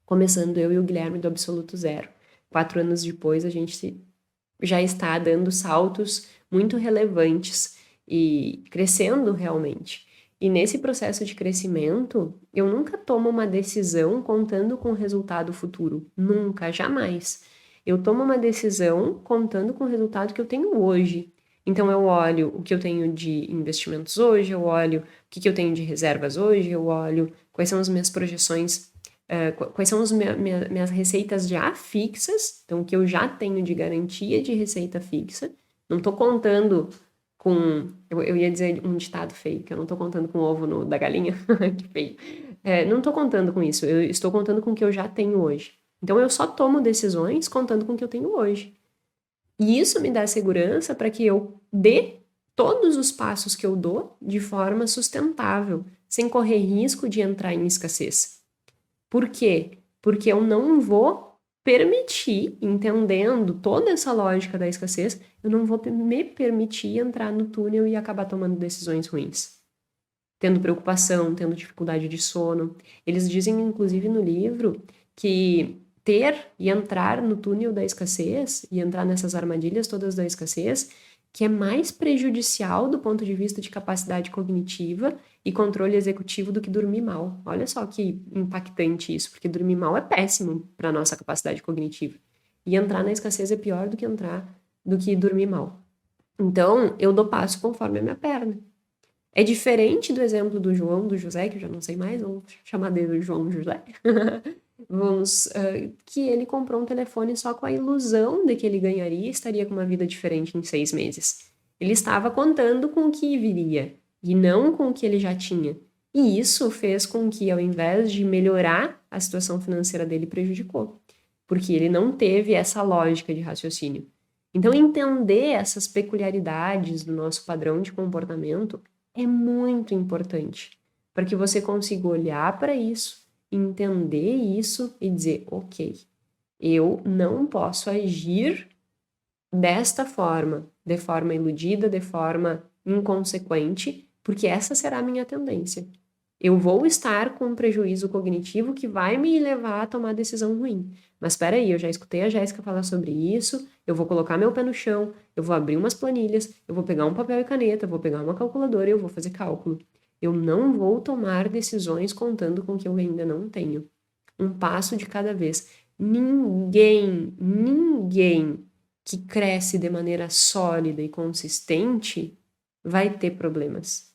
começando eu e o Guilherme do absoluto zero. 4 anos depois, a gente já está dando saltos muito relevantes e crescendo realmente. E nesse processo de crescimento, eu nunca tomo uma decisão contando com o resultado futuro. Nunca, jamais. Eu tomo uma decisão contando com o resultado que eu tenho hoje. Então, eu olho o que eu tenho de investimentos hoje, eu olho o que eu tenho de reservas hoje, eu olho quais são as minhas projeções, quais são as minhas receitas já fixas, então, o que eu já tenho de garantia de receita fixa. Não estou contando com. Eu ia dizer um ditado feio, que eu não estou contando com o ovo da galinha, que feio. Não estou contando com isso, eu estou contando com o que eu já tenho hoje. Então, eu só tomo decisões contando com o que eu tenho hoje. E isso me dá segurança para que eu dê todos os passos que eu dou de forma sustentável, sem correr risco de entrar em escassez. Por quê? Porque eu não vou permitir, entendendo toda essa lógica da escassez, eu não vou me permitir entrar no túnel e acabar tomando decisões ruins. Tendo preocupação, tendo dificuldade de sono. Eles dizem, inclusive, no livro, que ter e entrar no túnel da escassez e entrar nessas armadilhas todas da escassez, que é mais prejudicial do ponto de vista de capacidade cognitiva e controle executivo do que dormir mal. Olha só que impactante isso, porque dormir mal é péssimo para a nossa capacidade cognitiva. E entrar na escassez é pior do que dormir mal. Então, eu dou passo conforme a minha perna. É diferente do exemplo do João, do José, que eu já não sei mais, vamos chamar dele João José. Que ele comprou um telefone só com a ilusão de que ele ganharia e estaria com uma vida diferente em 6 meses. Ele estava contando com o que viria e não com o que ele já tinha. E isso fez com que, ao invés de melhorar, a situação financeira dele prejudicou, porque ele não teve essa lógica de raciocínio. Então, entender essas peculiaridades do nosso padrão de comportamento é muito importante para que você consiga olhar para isso, entender isso e dizer, ok, eu não posso agir desta forma, de forma iludida, de forma inconsequente, porque essa será a minha tendência. Eu vou estar com um prejuízo cognitivo que vai me levar a tomar decisão ruim. Mas espera aí, eu já escutei a Jéssica falar sobre isso, eu vou colocar meu pé no chão, eu vou abrir umas planilhas, eu vou pegar um papel e caneta, eu vou pegar uma calculadora e eu vou fazer cálculo. Eu não vou tomar decisões contando com o que eu ainda não tenho. Um passo de cada vez. Ninguém que cresce de maneira sólida e consistente vai ter problemas.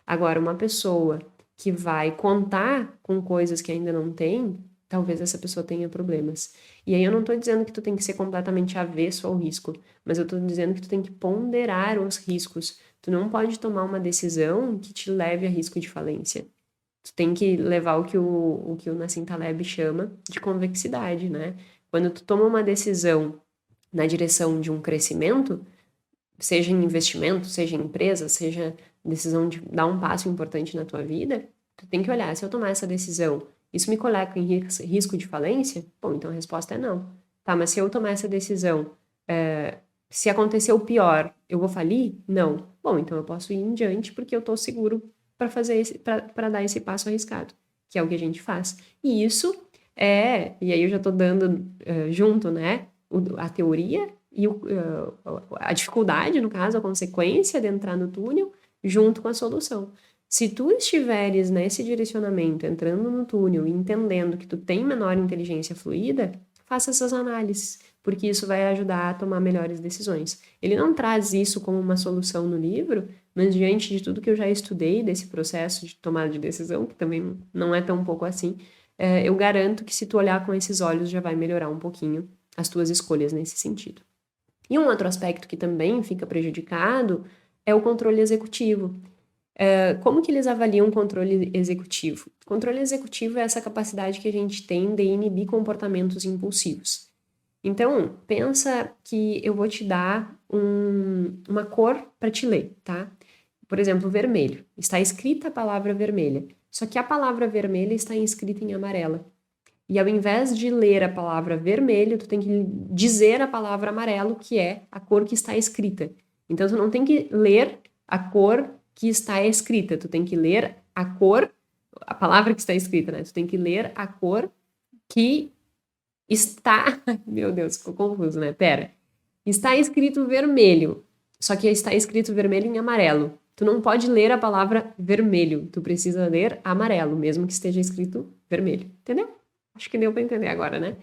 Agora, uma pessoa que vai contar com coisas que ainda não tem, talvez essa pessoa tenha problemas. E aí eu não estou dizendo que tu tem que ser completamente avesso ao risco, mas eu estou dizendo que tu tem que ponderar os riscos. Tu não pode tomar uma decisão que te leve a risco de falência. Tu tem que levar o que o Nassim Taleb chama de convexidade, né? Quando tu toma uma decisão na direção de um crescimento, seja em investimento, seja em empresa, seja decisão de dar um passo importante na tua vida, tu tem que olhar, se eu tomar essa decisão, isso me coloca em risco de falência? Bom, então a resposta é não. Tá, mas se eu tomar essa decisão, se acontecer o pior, eu vou falir? Não. Bom, então eu posso ir em diante porque eu tô seguro para dar esse passo arriscado, que é o que a gente faz. E isso e aí eu já tô dando junto, né, a teoria e a dificuldade, no caso, a consequência de entrar no túnel, junto com a solução. Se tu estiveres nesse direcionamento, entrando no túnel e entendendo que tu tem menor inteligência fluida, faça essas análises, porque isso vai ajudar a tomar melhores decisões. Ele não traz isso como uma solução no livro, mas diante de tudo que eu já estudei desse processo de tomada de decisão, que também não é tão pouco assim, eu garanto que se tu olhar com esses olhos já vai melhorar um pouquinho as tuas escolhas nesse sentido. E um outro aspecto que também fica prejudicado é o controle executivo. Como que eles avaliam o controle executivo? Controle executivo é essa capacidade que a gente tem de inibir comportamentos impulsivos. Então, pensa que eu vou te dar uma cor para te ler, tá? Por exemplo, vermelho. Está escrita a palavra vermelha, só que a palavra vermelha está escrita em amarela. E ao invés de ler a palavra vermelho, tu tem que dizer a palavra amarelo, que é a cor que está escrita. Então, tu não tem que ler a cor que está escrita, tu tem que ler a cor, a palavra que está escrita, né? Tu tem que ler a cor que está... Meu Deus, ficou confuso, né? Pera. Está escrito vermelho, só que está escrito vermelho em amarelo. Tu não pode ler a palavra vermelho, tu precisa ler amarelo, mesmo que esteja escrito vermelho, entendeu? Acho que deu para entender agora, né?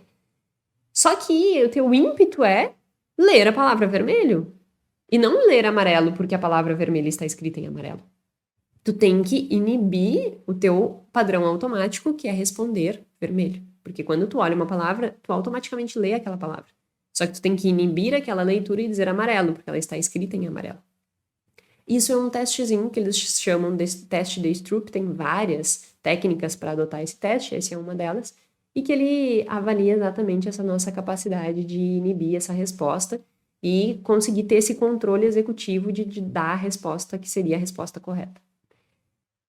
Só que o teu ímpeto é ler a palavra vermelho e não ler amarelo porque a palavra vermelha está escrita em amarelo. Tu tem que inibir o teu padrão automático, que é responder vermelho. Porque quando tu olha uma palavra, tu automaticamente lê aquela palavra. Só que tu tem que inibir aquela leitura e dizer amarelo, porque ela está escrita em amarelo. Isso é um testezinho que eles chamam de teste de Stroop, tem várias técnicas para adotar esse teste, essa é uma delas, e que ele avalia exatamente essa nossa capacidade de inibir essa resposta e conseguir ter esse controle executivo de dar a resposta que seria a resposta correta.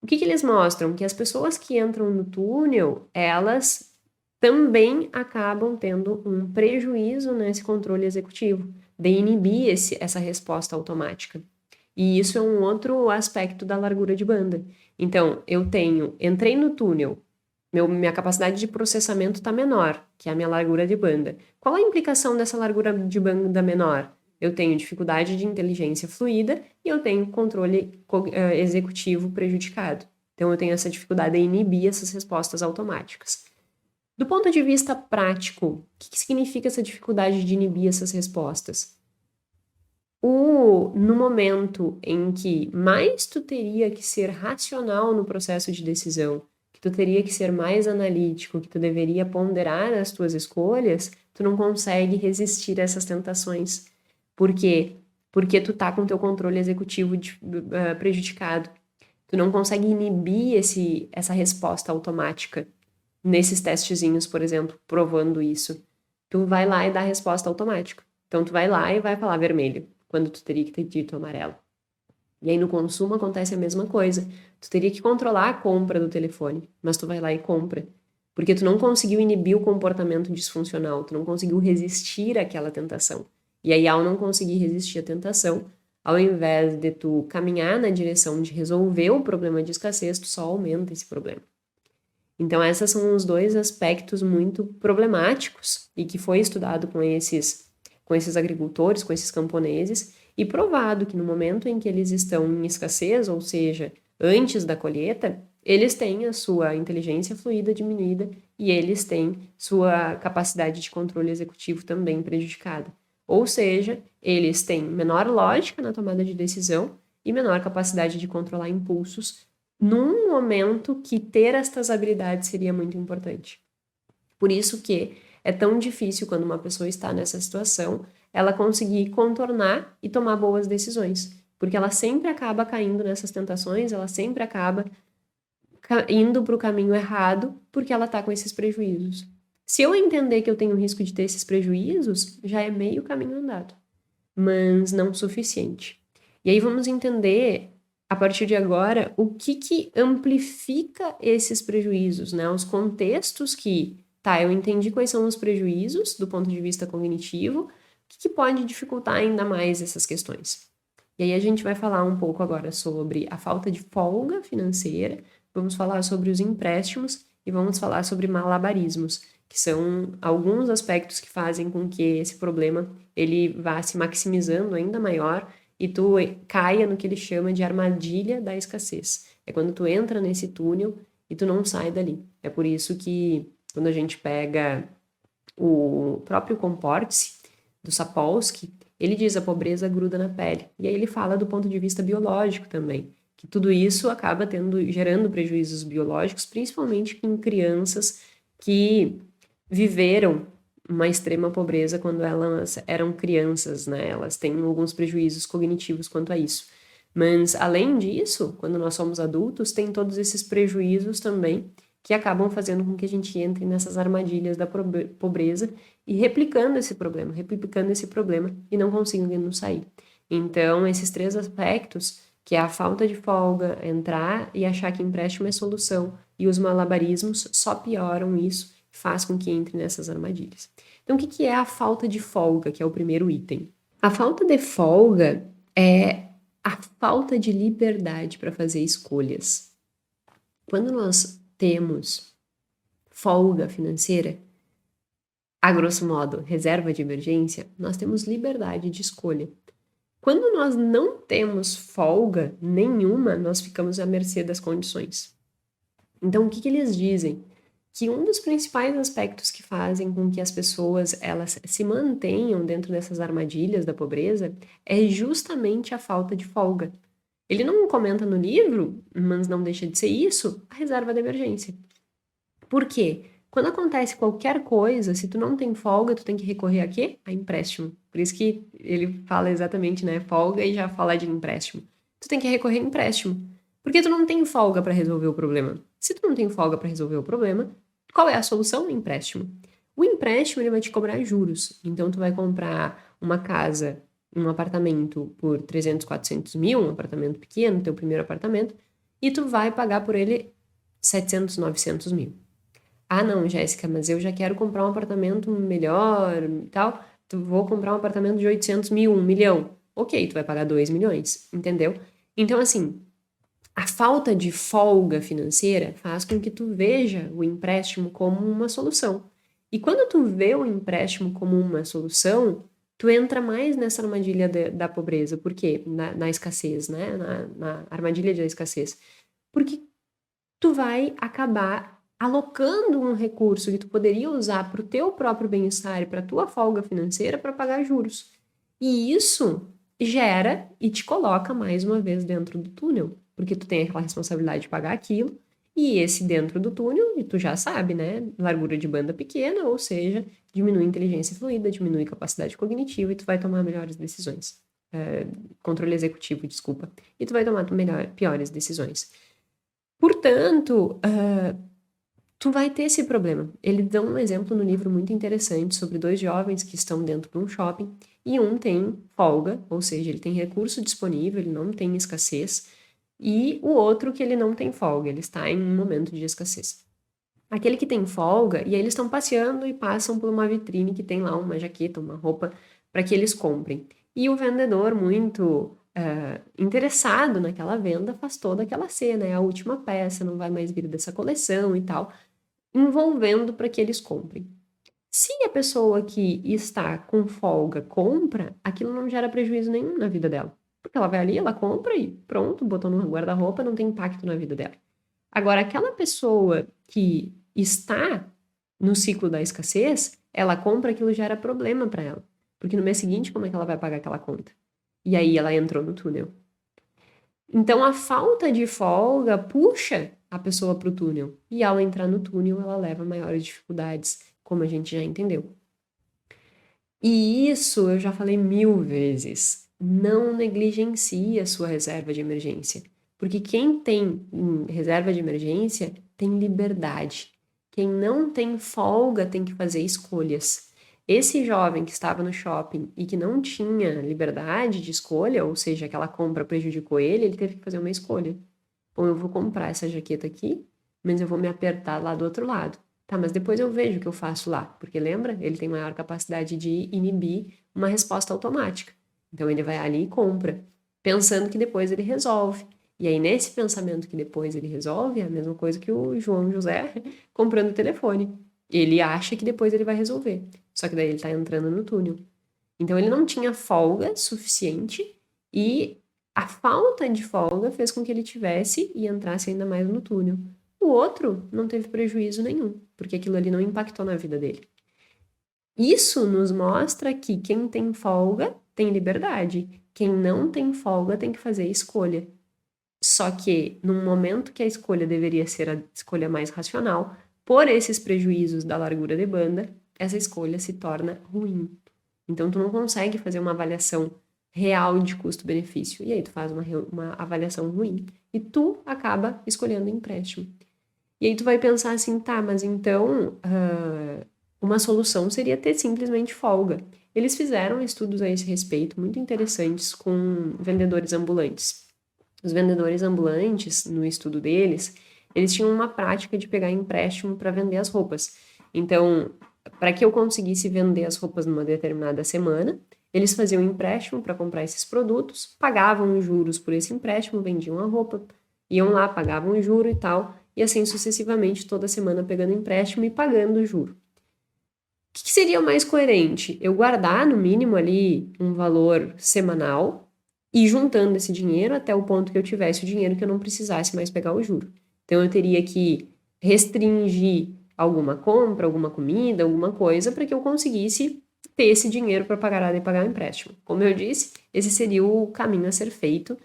O que eles mostram? Que as pessoas que entram no túnel, elas também acabam tendo um prejuízo nesse controle executivo, de inibir essa resposta automática. E isso é um outro aspecto da largura de banda. Então, entrei no túnel, minha capacidade de processamento está menor, que é a minha largura de banda. Qual a implicação dessa largura de banda menor? Eu tenho dificuldade de inteligência fluida e eu tenho controle executivo prejudicado. Então, eu tenho essa dificuldade de inibir essas respostas automáticas. Do ponto de vista prático, o que significa essa dificuldade de inibir essas respostas? No momento em que mais tu teria que ser racional no processo de decisão, que tu teria que ser mais analítico, que tu deveria ponderar as tuas escolhas, tu não consegue resistir a essas tentações. Por quê? Porque tu tá com teu controle executivo prejudicado. Tu não consegue inibir essa resposta automática. Nesses testezinhos, por exemplo, provando isso. Tu vai lá e dá a resposta automática. Então, tu vai lá e vai falar vermelho, quando tu teria que ter dito amarelo. E aí, no consumo, acontece a mesma coisa. Tu teria que controlar a compra do telefone, mas tu vai lá e compra. Porque tu não conseguiu inibir o comportamento disfuncional, tu não conseguiu resistir àquela tentação. E aí, ao não conseguir resistir à tentação, ao invés de tu caminhar na direção de resolver o problema de escassez, tu só aumenta esse problema. Então, esses são os dois aspectos muito problemáticos e que foi estudado com esses agricultores, com esses camponeses, e provado que no momento em que eles estão em escassez, ou seja, antes da colheita, eles têm a sua inteligência fluida diminuída e eles têm sua capacidade de controle executivo também prejudicada. Ou seja, eles têm menor lógica na tomada de decisão e menor capacidade de controlar impulsos num momento que ter estas habilidades seria muito importante. Por isso que é tão difícil quando uma pessoa está nessa situação, ela conseguir contornar e tomar boas decisões, porque ela sempre acaba caindo nessas tentações, ela sempre acaba indo para o caminho errado, porque ela está com esses prejuízos. Se eu entender que eu tenho risco de ter esses prejuízos, já é meio caminho andado, mas não o suficiente. E aí vamos entender a partir de agora, o que amplifica esses prejuízos, né? Os contextos que, eu entendi quais são os prejuízos do ponto de vista cognitivo, o que pode dificultar ainda mais essas questões. E aí a gente vai falar um pouco agora sobre a falta de folga financeira, vamos falar sobre os empréstimos e vamos falar sobre malabarismos, que são alguns aspectos que fazem com que esse problema ele vá se maximizando ainda maior e tu caia no que ele chama de armadilha da escassez. É quando tu entra nesse túnel e tu não sai dali. É por isso que quando a gente pega o próprio Comporte-se, do Sapolsky, ele diz a pobreza gruda na pele. E aí ele fala do ponto de vista biológico também, que tudo isso acaba gerando prejuízos biológicos, principalmente em crianças que viveram uma extrema pobreza quando elas eram crianças, né? Elas têm alguns prejuízos cognitivos quanto a isso. Mas, além disso, quando nós somos adultos, tem todos esses prejuízos também que acabam fazendo com que a gente entre nessas armadilhas da pobreza e replicando esse problema e não conseguindo sair. Então, esses três aspectos, que é a falta de folga, entrar e achar que empréstimo é solução, e os malabarismos só pioram isso, faz com que entre nessas armadilhas. Então, o que é a falta de folga, que é o primeiro item? A falta de folga é a falta de liberdade para fazer escolhas. Quando nós temos folga financeira, a grosso modo, reserva de emergência, nós temos liberdade de escolha. Quando nós não temos folga nenhuma, nós ficamos à mercê das condições. Então, o que eles dizem? Que um dos principais aspectos que fazem com que as pessoas elas se mantenham dentro dessas armadilhas da pobreza é justamente a falta de folga. Ele não comenta no livro, mas não deixa de ser isso, a reserva de emergência. Por quê? Quando acontece qualquer coisa, se tu não tem folga, tu tem que recorrer a quê? A empréstimo. Por isso que ele fala exatamente, né? Folga e já fala de empréstimo. Tu tem que recorrer a empréstimo. Porque tu não tem folga para resolver o problema. Se tu não tem folga para resolver o problema, qual é a solução? O empréstimo. O empréstimo ele vai te cobrar juros. Então tu vai comprar uma casa, um apartamento por 300, 400 mil, um apartamento pequeno, teu primeiro apartamento, e tu vai pagar por ele 700, 900 mil. Ah, não, Jéssica, mas eu já quero comprar um apartamento melhor e tal. Tu vou comprar um apartamento de 800 mil, 1 milhão. Ok, tu vai pagar 2 milhões, entendeu? Então, assim, a falta de folga financeira faz com que tu veja o empréstimo como uma solução. E quando tu vê o empréstimo como uma solução, tu entra mais nessa armadilha da pobreza. Por quê? Na escassez, né? Na armadilha da escassez. Porque tu vai acabar alocando um recurso que tu poderia usar para o teu próprio bem-estar e para a tua folga financeira para pagar juros. E isso gera e te coloca mais uma vez dentro do túnel, porque tu tem aquela responsabilidade de pagar aquilo, e esse dentro do túnel, e tu já sabe, né? Largura de banda pequena, ou seja, diminui inteligência fluida, diminui capacidade cognitiva e tu vai tomar melhores decisões. Controle executivo, desculpa. E tu vai tomar piores decisões. Portanto, tu vai ter esse problema. Ele dá um exemplo no livro muito interessante sobre dois jovens que estão dentro de um shopping e um tem folga, ou seja, ele tem recurso disponível, ele não tem escassez, e o outro que ele não tem folga, ele está em um momento de escassez. Aquele que tem folga, e aí eles estão passeando e passam por uma vitrine que tem lá uma jaqueta, uma roupa, para que eles comprem. E o vendedor, muito interessado naquela venda, faz toda aquela cena, é a última peça, não vai mais vir dessa coleção e tal, envolvendo para que eles comprem. Se a pessoa que está com folga compra, aquilo não gera prejuízo nenhum na vida dela. Porque ela vai ali, ela compra e pronto, botou no guarda-roupa, não tem impacto na vida dela. Agora, aquela pessoa que está no ciclo da escassez, ela compra, aquilo gera problema para ela. Porque no mês seguinte, como é que ela vai pagar aquela conta? E aí ela entrou no túnel. Então, a falta de folga puxa a pessoa para o túnel. E ao entrar no túnel, ela leva maiores dificuldades, como a gente já entendeu. E isso eu já falei 1000 vezes. Não negligencie a sua reserva de emergência. Porque quem tem reserva de emergência tem liberdade. Quem não tem folga tem que fazer escolhas. Esse jovem que estava no shopping e que não tinha liberdade de escolha, ou seja, aquela compra prejudicou ele teve que fazer uma escolha. Ou eu vou comprar essa jaqueta aqui, mas eu vou me apertar lá do outro lado. Tá, mas depois eu vejo o que eu faço lá. Porque lembra? Ele tem maior capacidade de inibir uma resposta automática. Então ele vai ali e compra, pensando que depois ele resolve. E aí, nesse pensamento que depois ele resolve, é a mesma coisa que o João José comprando o telefone. Ele acha que depois ele vai resolver. Só que daí ele tá entrando no túnel. Então ele não tinha folga suficiente e a falta de folga fez com que ele tivesse e entrasse ainda mais no túnel. O outro não teve prejuízo nenhum, porque aquilo ali não impactou na vida dele. Isso nos mostra que quem tem folga tem liberdade, quem não tem folga tem que fazer escolha. Só que num momento que a escolha deveria ser a escolha mais racional, por esses prejuízos da largura de banda, essa escolha se torna ruim. Então tu não consegue fazer uma avaliação real de custo-benefício. E aí tu faz uma avaliação ruim e tu acaba escolhendo o empréstimo. E aí tu vai pensar assim, tá, mas então uma solução seria ter simplesmente folga. Eles fizeram estudos a esse respeito muito interessantes com vendedores ambulantes. Os vendedores ambulantes, no estudo deles, eles tinham uma prática de pegar empréstimo para vender as roupas. Então, para que eu conseguisse vender as roupas numa determinada semana, eles faziam empréstimo para comprar esses produtos, pagavam os juros por esse empréstimo, vendiam a roupa, iam lá, pagavam o juro e tal, e assim sucessivamente, toda semana pegando empréstimo e pagando o juro. O que seria mais coerente? Eu guardar, no mínimo, ali um valor semanal e juntando esse dinheiro até o ponto que eu tivesse o dinheiro que eu não precisasse mais pegar o juro. Então, eu teria que restringir alguma compra, alguma comida, alguma coisa, para que eu conseguisse ter esse dinheiro para pagar e pagar o empréstimo. Como eu disse, esse seria o caminho a ser feito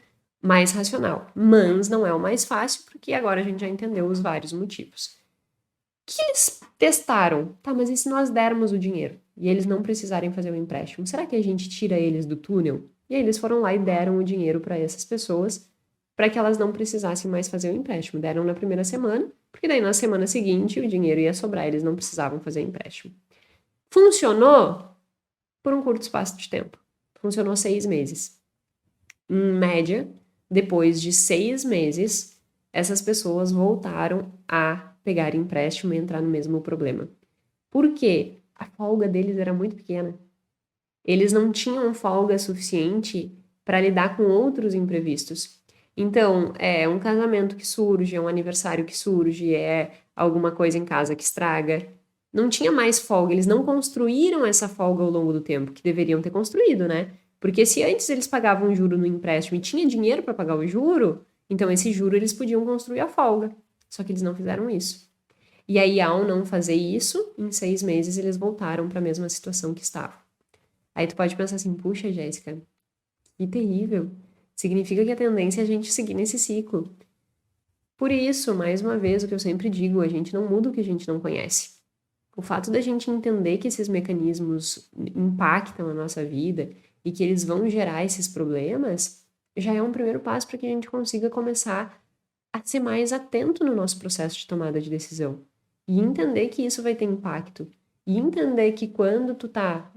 mais racional. Mas não é o mais fácil, porque agora a gente já entendeu os vários motivos. O que eles testaram? Tá, mas e se nós dermos o dinheiro e eles não precisarem fazer o empréstimo? Será que a gente tira eles do túnel? E aí eles foram lá e deram o dinheiro para essas pessoas para que elas não precisassem mais fazer o empréstimo. Deram na primeira semana, porque daí na semana seguinte o dinheiro ia sobrar, eles não precisavam fazer empréstimo. Funcionou por um curto espaço de tempo. Funcionou 6 meses. Em média, depois de 6 meses, essas pessoas voltaram a pegar empréstimo e entrar no mesmo problema. Por quê? A folga deles era muito pequena. Eles não tinham folga suficiente para lidar com outros imprevistos. Então, é um casamento que surge, é um aniversário que surge, é alguma coisa em casa que estraga. Não tinha mais folga, eles não construíram essa folga ao longo do tempo, que deveriam ter construído, né? Porque se antes eles pagavam juro no empréstimo e tinha dinheiro para pagar o juro, então esse juro eles podiam construir a folga. Só que eles não fizeram isso. E aí, ao não fazer isso, em 6 meses eles voltaram para a mesma situação que estavam. Aí tu pode pensar assim, puxa, Jéssica, que terrível. Significa que a tendência é a gente seguir nesse ciclo. Por isso, mais uma vez, o que eu sempre digo, a gente não muda o que a gente não conhece. O fato da gente entender que esses mecanismos impactam a nossa vida e que eles vão gerar esses problemas, já é um primeiro passo para que a gente consiga começar a ser mais atento no nosso processo de tomada de decisão. E entender que isso vai ter impacto. E entender que quando tu tá,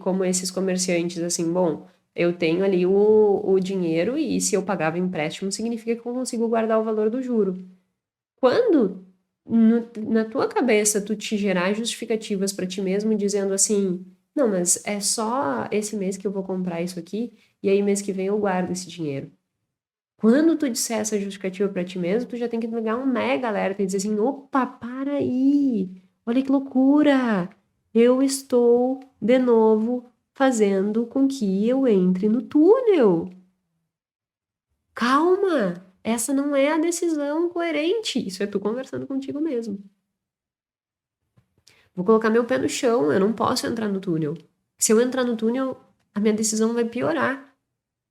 como esses comerciantes, assim, bom, eu tenho ali o dinheiro e se eu pagava empréstimo, significa que eu consigo guardar o valor do juro. Quando na tua cabeça tu te gerar justificativas para ti mesmo dizendo assim, não, mas é só esse mês que eu vou comprar isso aqui e aí mês que vem eu guardo esse dinheiro. Quando tu disser essa justificativa para ti mesmo, tu já tem que ligar um mega alerta e dizer assim, opa, para aí, olha que loucura, eu estou de novo fazendo com que eu entre no túnel. Calma, essa não é a decisão coerente. Isso é tu conversando contigo mesmo. Vou colocar meu pé no chão, eu não posso entrar no túnel. Se eu entrar no túnel, a minha decisão vai piorar.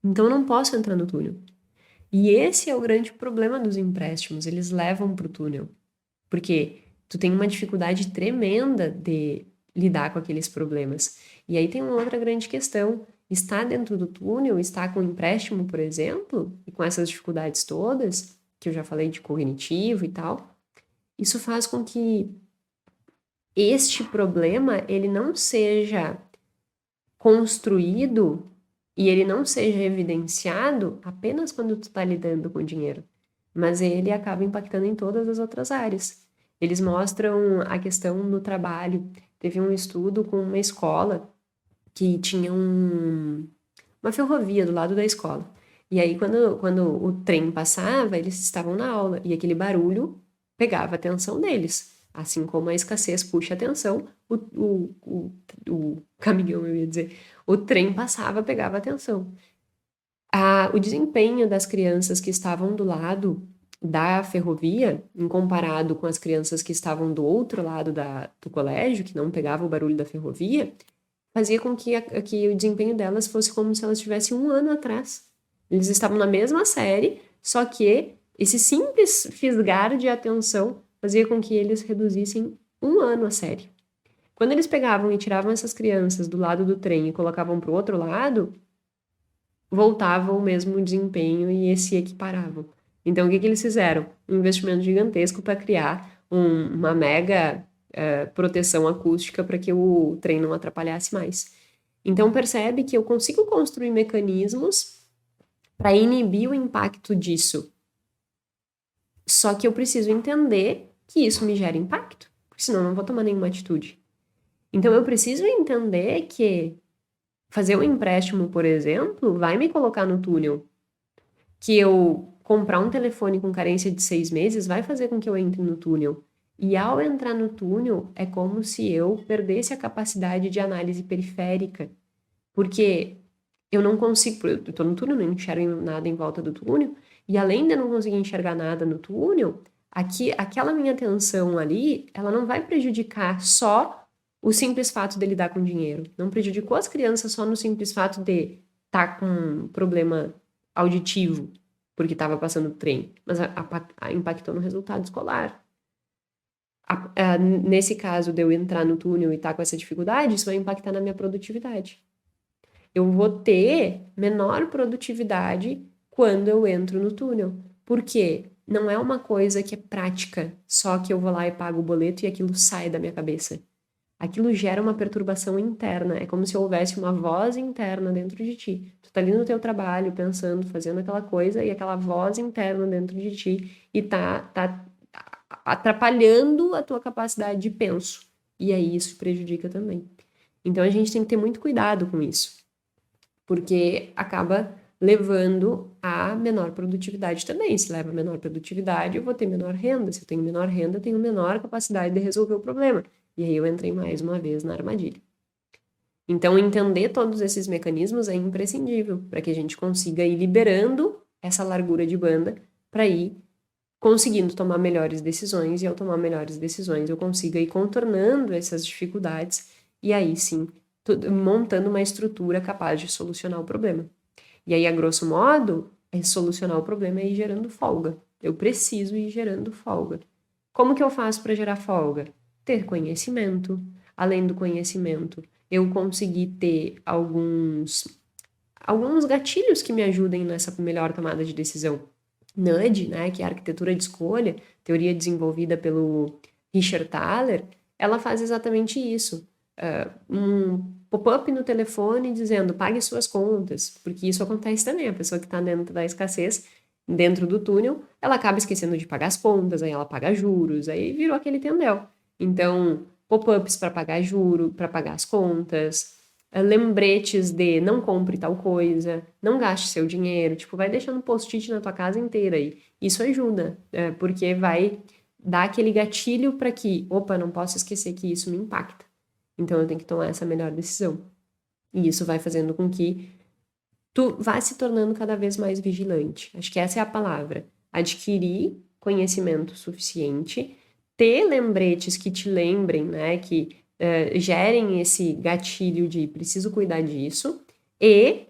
Então eu não posso entrar no túnel. E esse é o grande problema dos empréstimos, eles levam para o túnel. Porque tu tem uma dificuldade tremenda de lidar com aqueles problemas. E aí tem uma outra grande questão. Estar dentro do túnel, estar com empréstimo, por exemplo, e com essas dificuldades todas, que eu já falei de cognitivo e tal, isso faz com que este problema, ele não seja construído e ele não seja evidenciado apenas quando tu está lidando com dinheiro, mas ele acaba impactando em todas as outras áreas. Eles mostram a questão no trabalho. Teve um estudo com uma escola que tinha uma ferrovia do lado da escola. E aí, quando o trem passava, eles estavam na aula e aquele barulho pegava a atenção deles. Assim como a escassez puxa a atenção, o caminhão, eu ia dizer, o trem passava, pegava a atenção. O desempenho das crianças que estavam do lado da ferrovia, em comparado com as crianças que estavam do outro lado do colégio, que não pegavam o barulho da ferrovia, fazia com que o desempenho delas fosse como se elas tivessem 1 ano atrás. Eles estavam na mesma série, só que esse simples fisgar de atenção fazia com que eles reduzissem 1 ano a série. Quando eles pegavam e tiravam essas crianças do lado do trem e colocavam para o outro lado, voltava o mesmo desempenho e se equiparavam. Então, o que que eles fizeram? Um investimento gigantesco para criar uma mega proteção acústica para que o trem não atrapalhasse mais. Então, percebe que eu consigo construir mecanismos para inibir o impacto disso. Só que eu preciso entender que isso me gera impacto, porque senão eu não vou tomar nenhuma atitude. Então, eu preciso entender que fazer um empréstimo, por exemplo, vai me colocar no túnel. Que eu comprar um telefone com carência de 6 meses vai fazer com que eu entre no túnel. E ao entrar no túnel, é como se eu perdesse a capacidade de análise periférica. Porque eu não consigo, eu tô no túnel, não enxergo nada em volta do túnel, e além de eu não conseguir enxergar nada no túnel, aquela minha atenção ali, ela não vai prejudicar só o simples fato de lidar com dinheiro. Não prejudicou as crianças só no simples fato de estar com um problema auditivo, porque estava passando o trem, mas impactou no resultado escolar. Nesse caso de eu entrar no túnel e estar com essa dificuldade, isso vai impactar na minha produtividade. Eu vou ter menor produtividade quando eu entro no túnel. Por quê? Não é uma coisa que é prática, só que eu vou lá e pago o boleto e aquilo sai da minha cabeça. Aquilo gera uma perturbação interna, é como se houvesse uma voz interna dentro de ti. Tu tá ali no teu trabalho, pensando, fazendo aquela coisa, e aquela voz interna dentro de ti e tá atrapalhando a tua capacidade de penso. E aí isso prejudica também. Então a gente tem que ter muito cuidado com isso, porque acaba levando a menor produtividade também. Se leva a menor produtividade, eu vou ter menor renda. Se eu tenho menor renda, eu tenho menor capacidade de resolver o problema. E aí eu entrei mais uma vez na armadilha. Então, entender todos esses mecanismos é imprescindível para que a gente consiga ir liberando essa largura de banda para ir conseguindo tomar melhores decisões, e ao tomar melhores decisões eu consiga ir contornando essas dificuldades e aí sim montando uma estrutura capaz de solucionar o problema. E aí, a grosso modo, solucionar o problema é ir gerando folga. Eu preciso ir gerando folga. Como que eu faço para gerar folga? Ter conhecimento. Além do conhecimento, eu conseguir ter alguns gatilhos que me ajudem nessa melhor tomada de decisão. Nudge, né, que é a arquitetura de escolha, teoria desenvolvida pelo Richard Thaler, ela faz exatamente isso. Um pop-up no telefone dizendo pague suas contas, porque isso acontece também. A pessoa que está dentro da escassez, dentro do túnel, ela acaba esquecendo de pagar as contas, aí ela paga juros, aí virou aquele tendel. Então, pop-ups para pagar juro, para pagar as contas, lembretes de não compre tal coisa, não gaste seu dinheiro, tipo, vai deixando post-it na tua casa inteira aí. Isso ajuda, porque vai dar aquele gatilho para que, opa, não posso esquecer que isso me impacta. Então eu tenho que tomar essa melhor decisão. E isso vai fazendo com que tu vá se tornando cada vez mais vigilante. Acho que essa é a palavra. Adquirir conhecimento suficiente, ter lembretes que te lembrem, né, que gerem esse gatilho de preciso cuidar disso e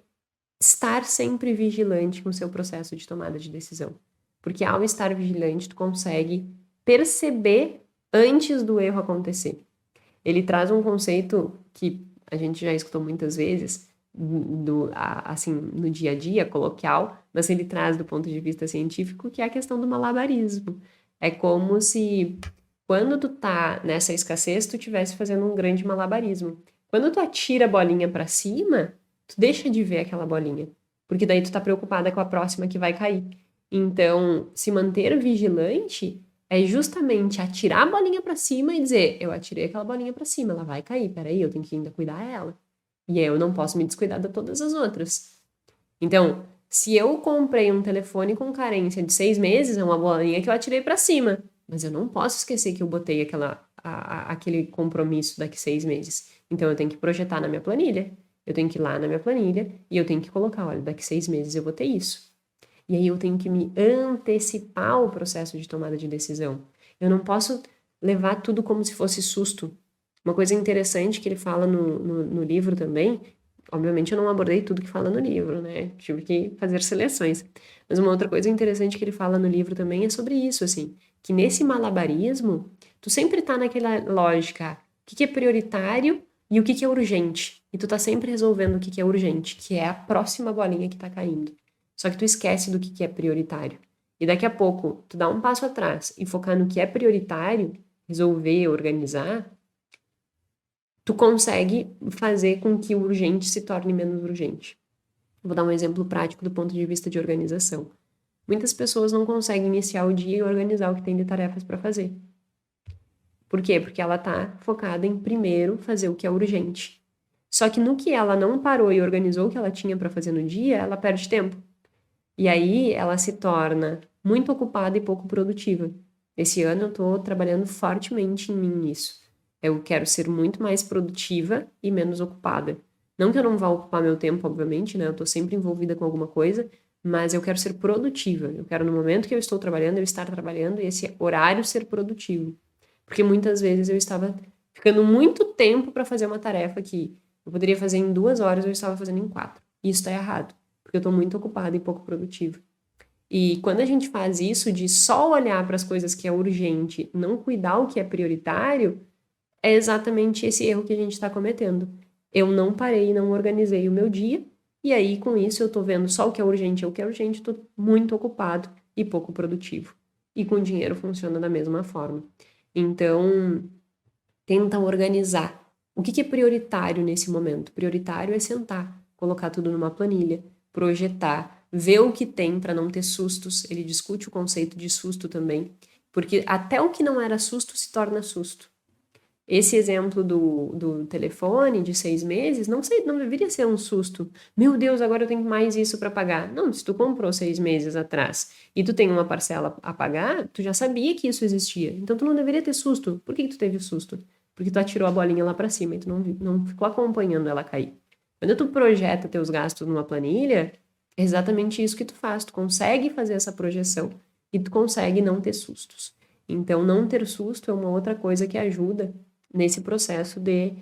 estar sempre vigilante com o seu processo de tomada de decisão. Porque ao estar vigilante, tu consegue perceber antes do erro acontecer. Ele traz um conceito que a gente já escutou muitas vezes, assim, no dia a dia, coloquial, mas ele traz do ponto de vista científico, que é a questão do malabarismo. É como se, quando tu tá nessa escassez, tu estivesse fazendo um grande malabarismo. Quando tu atira a bolinha para cima, tu deixa de ver aquela bolinha, porque daí tu tá preocupada com a próxima que vai cair. Então, se manter vigilante é justamente atirar a bolinha para cima e dizer, eu atirei aquela bolinha para cima, ela vai cair, peraí, eu tenho que ainda cuidar dela. E eu não posso me descuidar de todas as outras. Então, se eu comprei um telefone com carência de 6 meses, é uma bolinha que eu atirei para cima. Mas eu não posso esquecer que eu botei aquele compromisso daqui 6 meses. Então, eu tenho que projetar na minha planilha. Eu tenho que ir lá na minha planilha e eu tenho que colocar, olha, daqui 6 meses eu vou ter isso. E aí eu tenho que me antecipar ao processo de tomada de decisão. Eu não posso levar tudo como se fosse susto. Uma coisa interessante que ele fala no livro também, obviamente eu não abordei tudo que fala no livro, né? Tive que fazer seleções. Mas uma outra coisa interessante que ele fala no livro também é sobre isso, assim, que nesse malabarismo, tu sempre tá naquela lógica, o que é prioritário E o que que é urgente? E tu tá sempre resolvendo o que que é urgente, que é a próxima bolinha que tá caindo. Só que tu esquece do que é prioritário. E daqui a pouco, tu dá um passo atrás e focar no que é prioritário, resolver, organizar, tu consegue fazer com que o urgente se torne menos urgente. Vou dar um exemplo prático do ponto de vista de organização. Muitas pessoas não conseguem iniciar o dia e organizar o que tem de tarefas para fazer. Por quê? Porque ela tá focada em primeiro fazer o que é urgente. Só que no que ela não parou e organizou o que ela tinha para fazer no dia, ela perde tempo. E aí ela se torna muito ocupada e pouco produtiva. Esse ano eu estou trabalhando fortemente em mim nisso. Eu quero ser muito mais produtiva e menos ocupada. Não que eu não vá ocupar meu tempo, obviamente, né? Eu estou sempre envolvida com alguma coisa, mas eu quero ser produtiva. Eu quero, no momento que eu estou trabalhando, eu estar trabalhando e esse horário ser produtivo. Porque muitas vezes eu estava ficando muito tempo para fazer uma tarefa que eu poderia fazer em 2 horas, eu estava fazendo em 4. E isso está errado, porque eu estou muito ocupada e pouco produtiva. E quando a gente faz isso de só olhar para as coisas que é urgente, não cuidar o que é prioritário, é exatamente esse erro que a gente está cometendo. Eu não parei, não organizei o meu dia, e aí com isso eu estou vendo só o que é urgente, o que é urgente, estou muito ocupado e pouco produtivo. E com dinheiro funciona da mesma forma. Então, tenta organizar. O que é prioritário nesse momento? Prioritário é sentar, colocar tudo numa planilha, projetar, ver o que tem para não ter sustos. Ele discute o conceito de susto também, porque até o que não era susto se torna susto. Esse exemplo do telefone de 6 meses, não sei, não deveria ser um susto. Meu Deus, agora eu tenho mais isso para pagar. Não, se tu comprou 6 meses atrás e tu tem uma parcela a pagar, tu já sabia que isso existia. Então tu não deveria ter susto. Por que que tu teve susto? Porque tu atirou a bolinha lá para cima e tu não ficou acompanhando ela cair. Quando tu projeta teus gastos numa planilha, é exatamente isso que tu faz. Tu consegue fazer essa projeção e tu consegue não ter sustos. Então, não ter susto é uma outra coisa que ajuda nesse processo de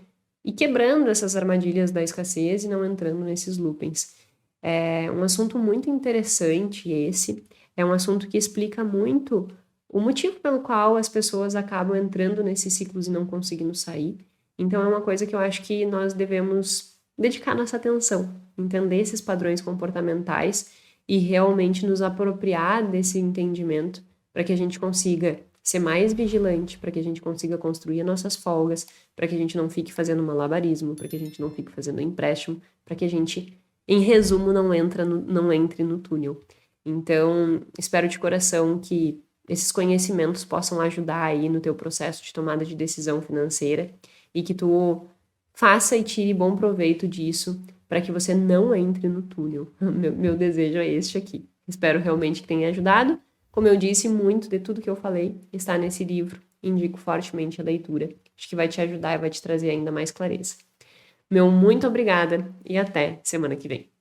ir quebrando essas armadilhas da escassez e não entrando nesses loopings. É um assunto muito interessante esse, é um assunto que explica muito o motivo pelo qual as pessoas acabam entrando nesses ciclos e não conseguindo sair. Então é uma coisa que eu acho que nós devemos dedicar nossa atenção, entender esses padrões comportamentais e realmente nos apropriar desse entendimento para que a gente consiga ser mais vigilante, para que a gente consiga construir as nossas folgas, para que a gente não fique fazendo malabarismo, para que a gente não fique fazendo empréstimo, para que a gente, em resumo, não entre no túnel. Então, espero de coração que esses conhecimentos possam ajudar aí no teu processo de tomada de decisão financeira e que tu faça e tire bom proveito disso para que você não entre no túnel. Meu desejo é este aqui. Espero realmente que tenha ajudado. Como eu disse, muito de tudo que eu falei está nesse livro. Indico fortemente a leitura. Acho que vai te ajudar e vai te trazer ainda mais clareza. Meu muito obrigada e até semana que vem.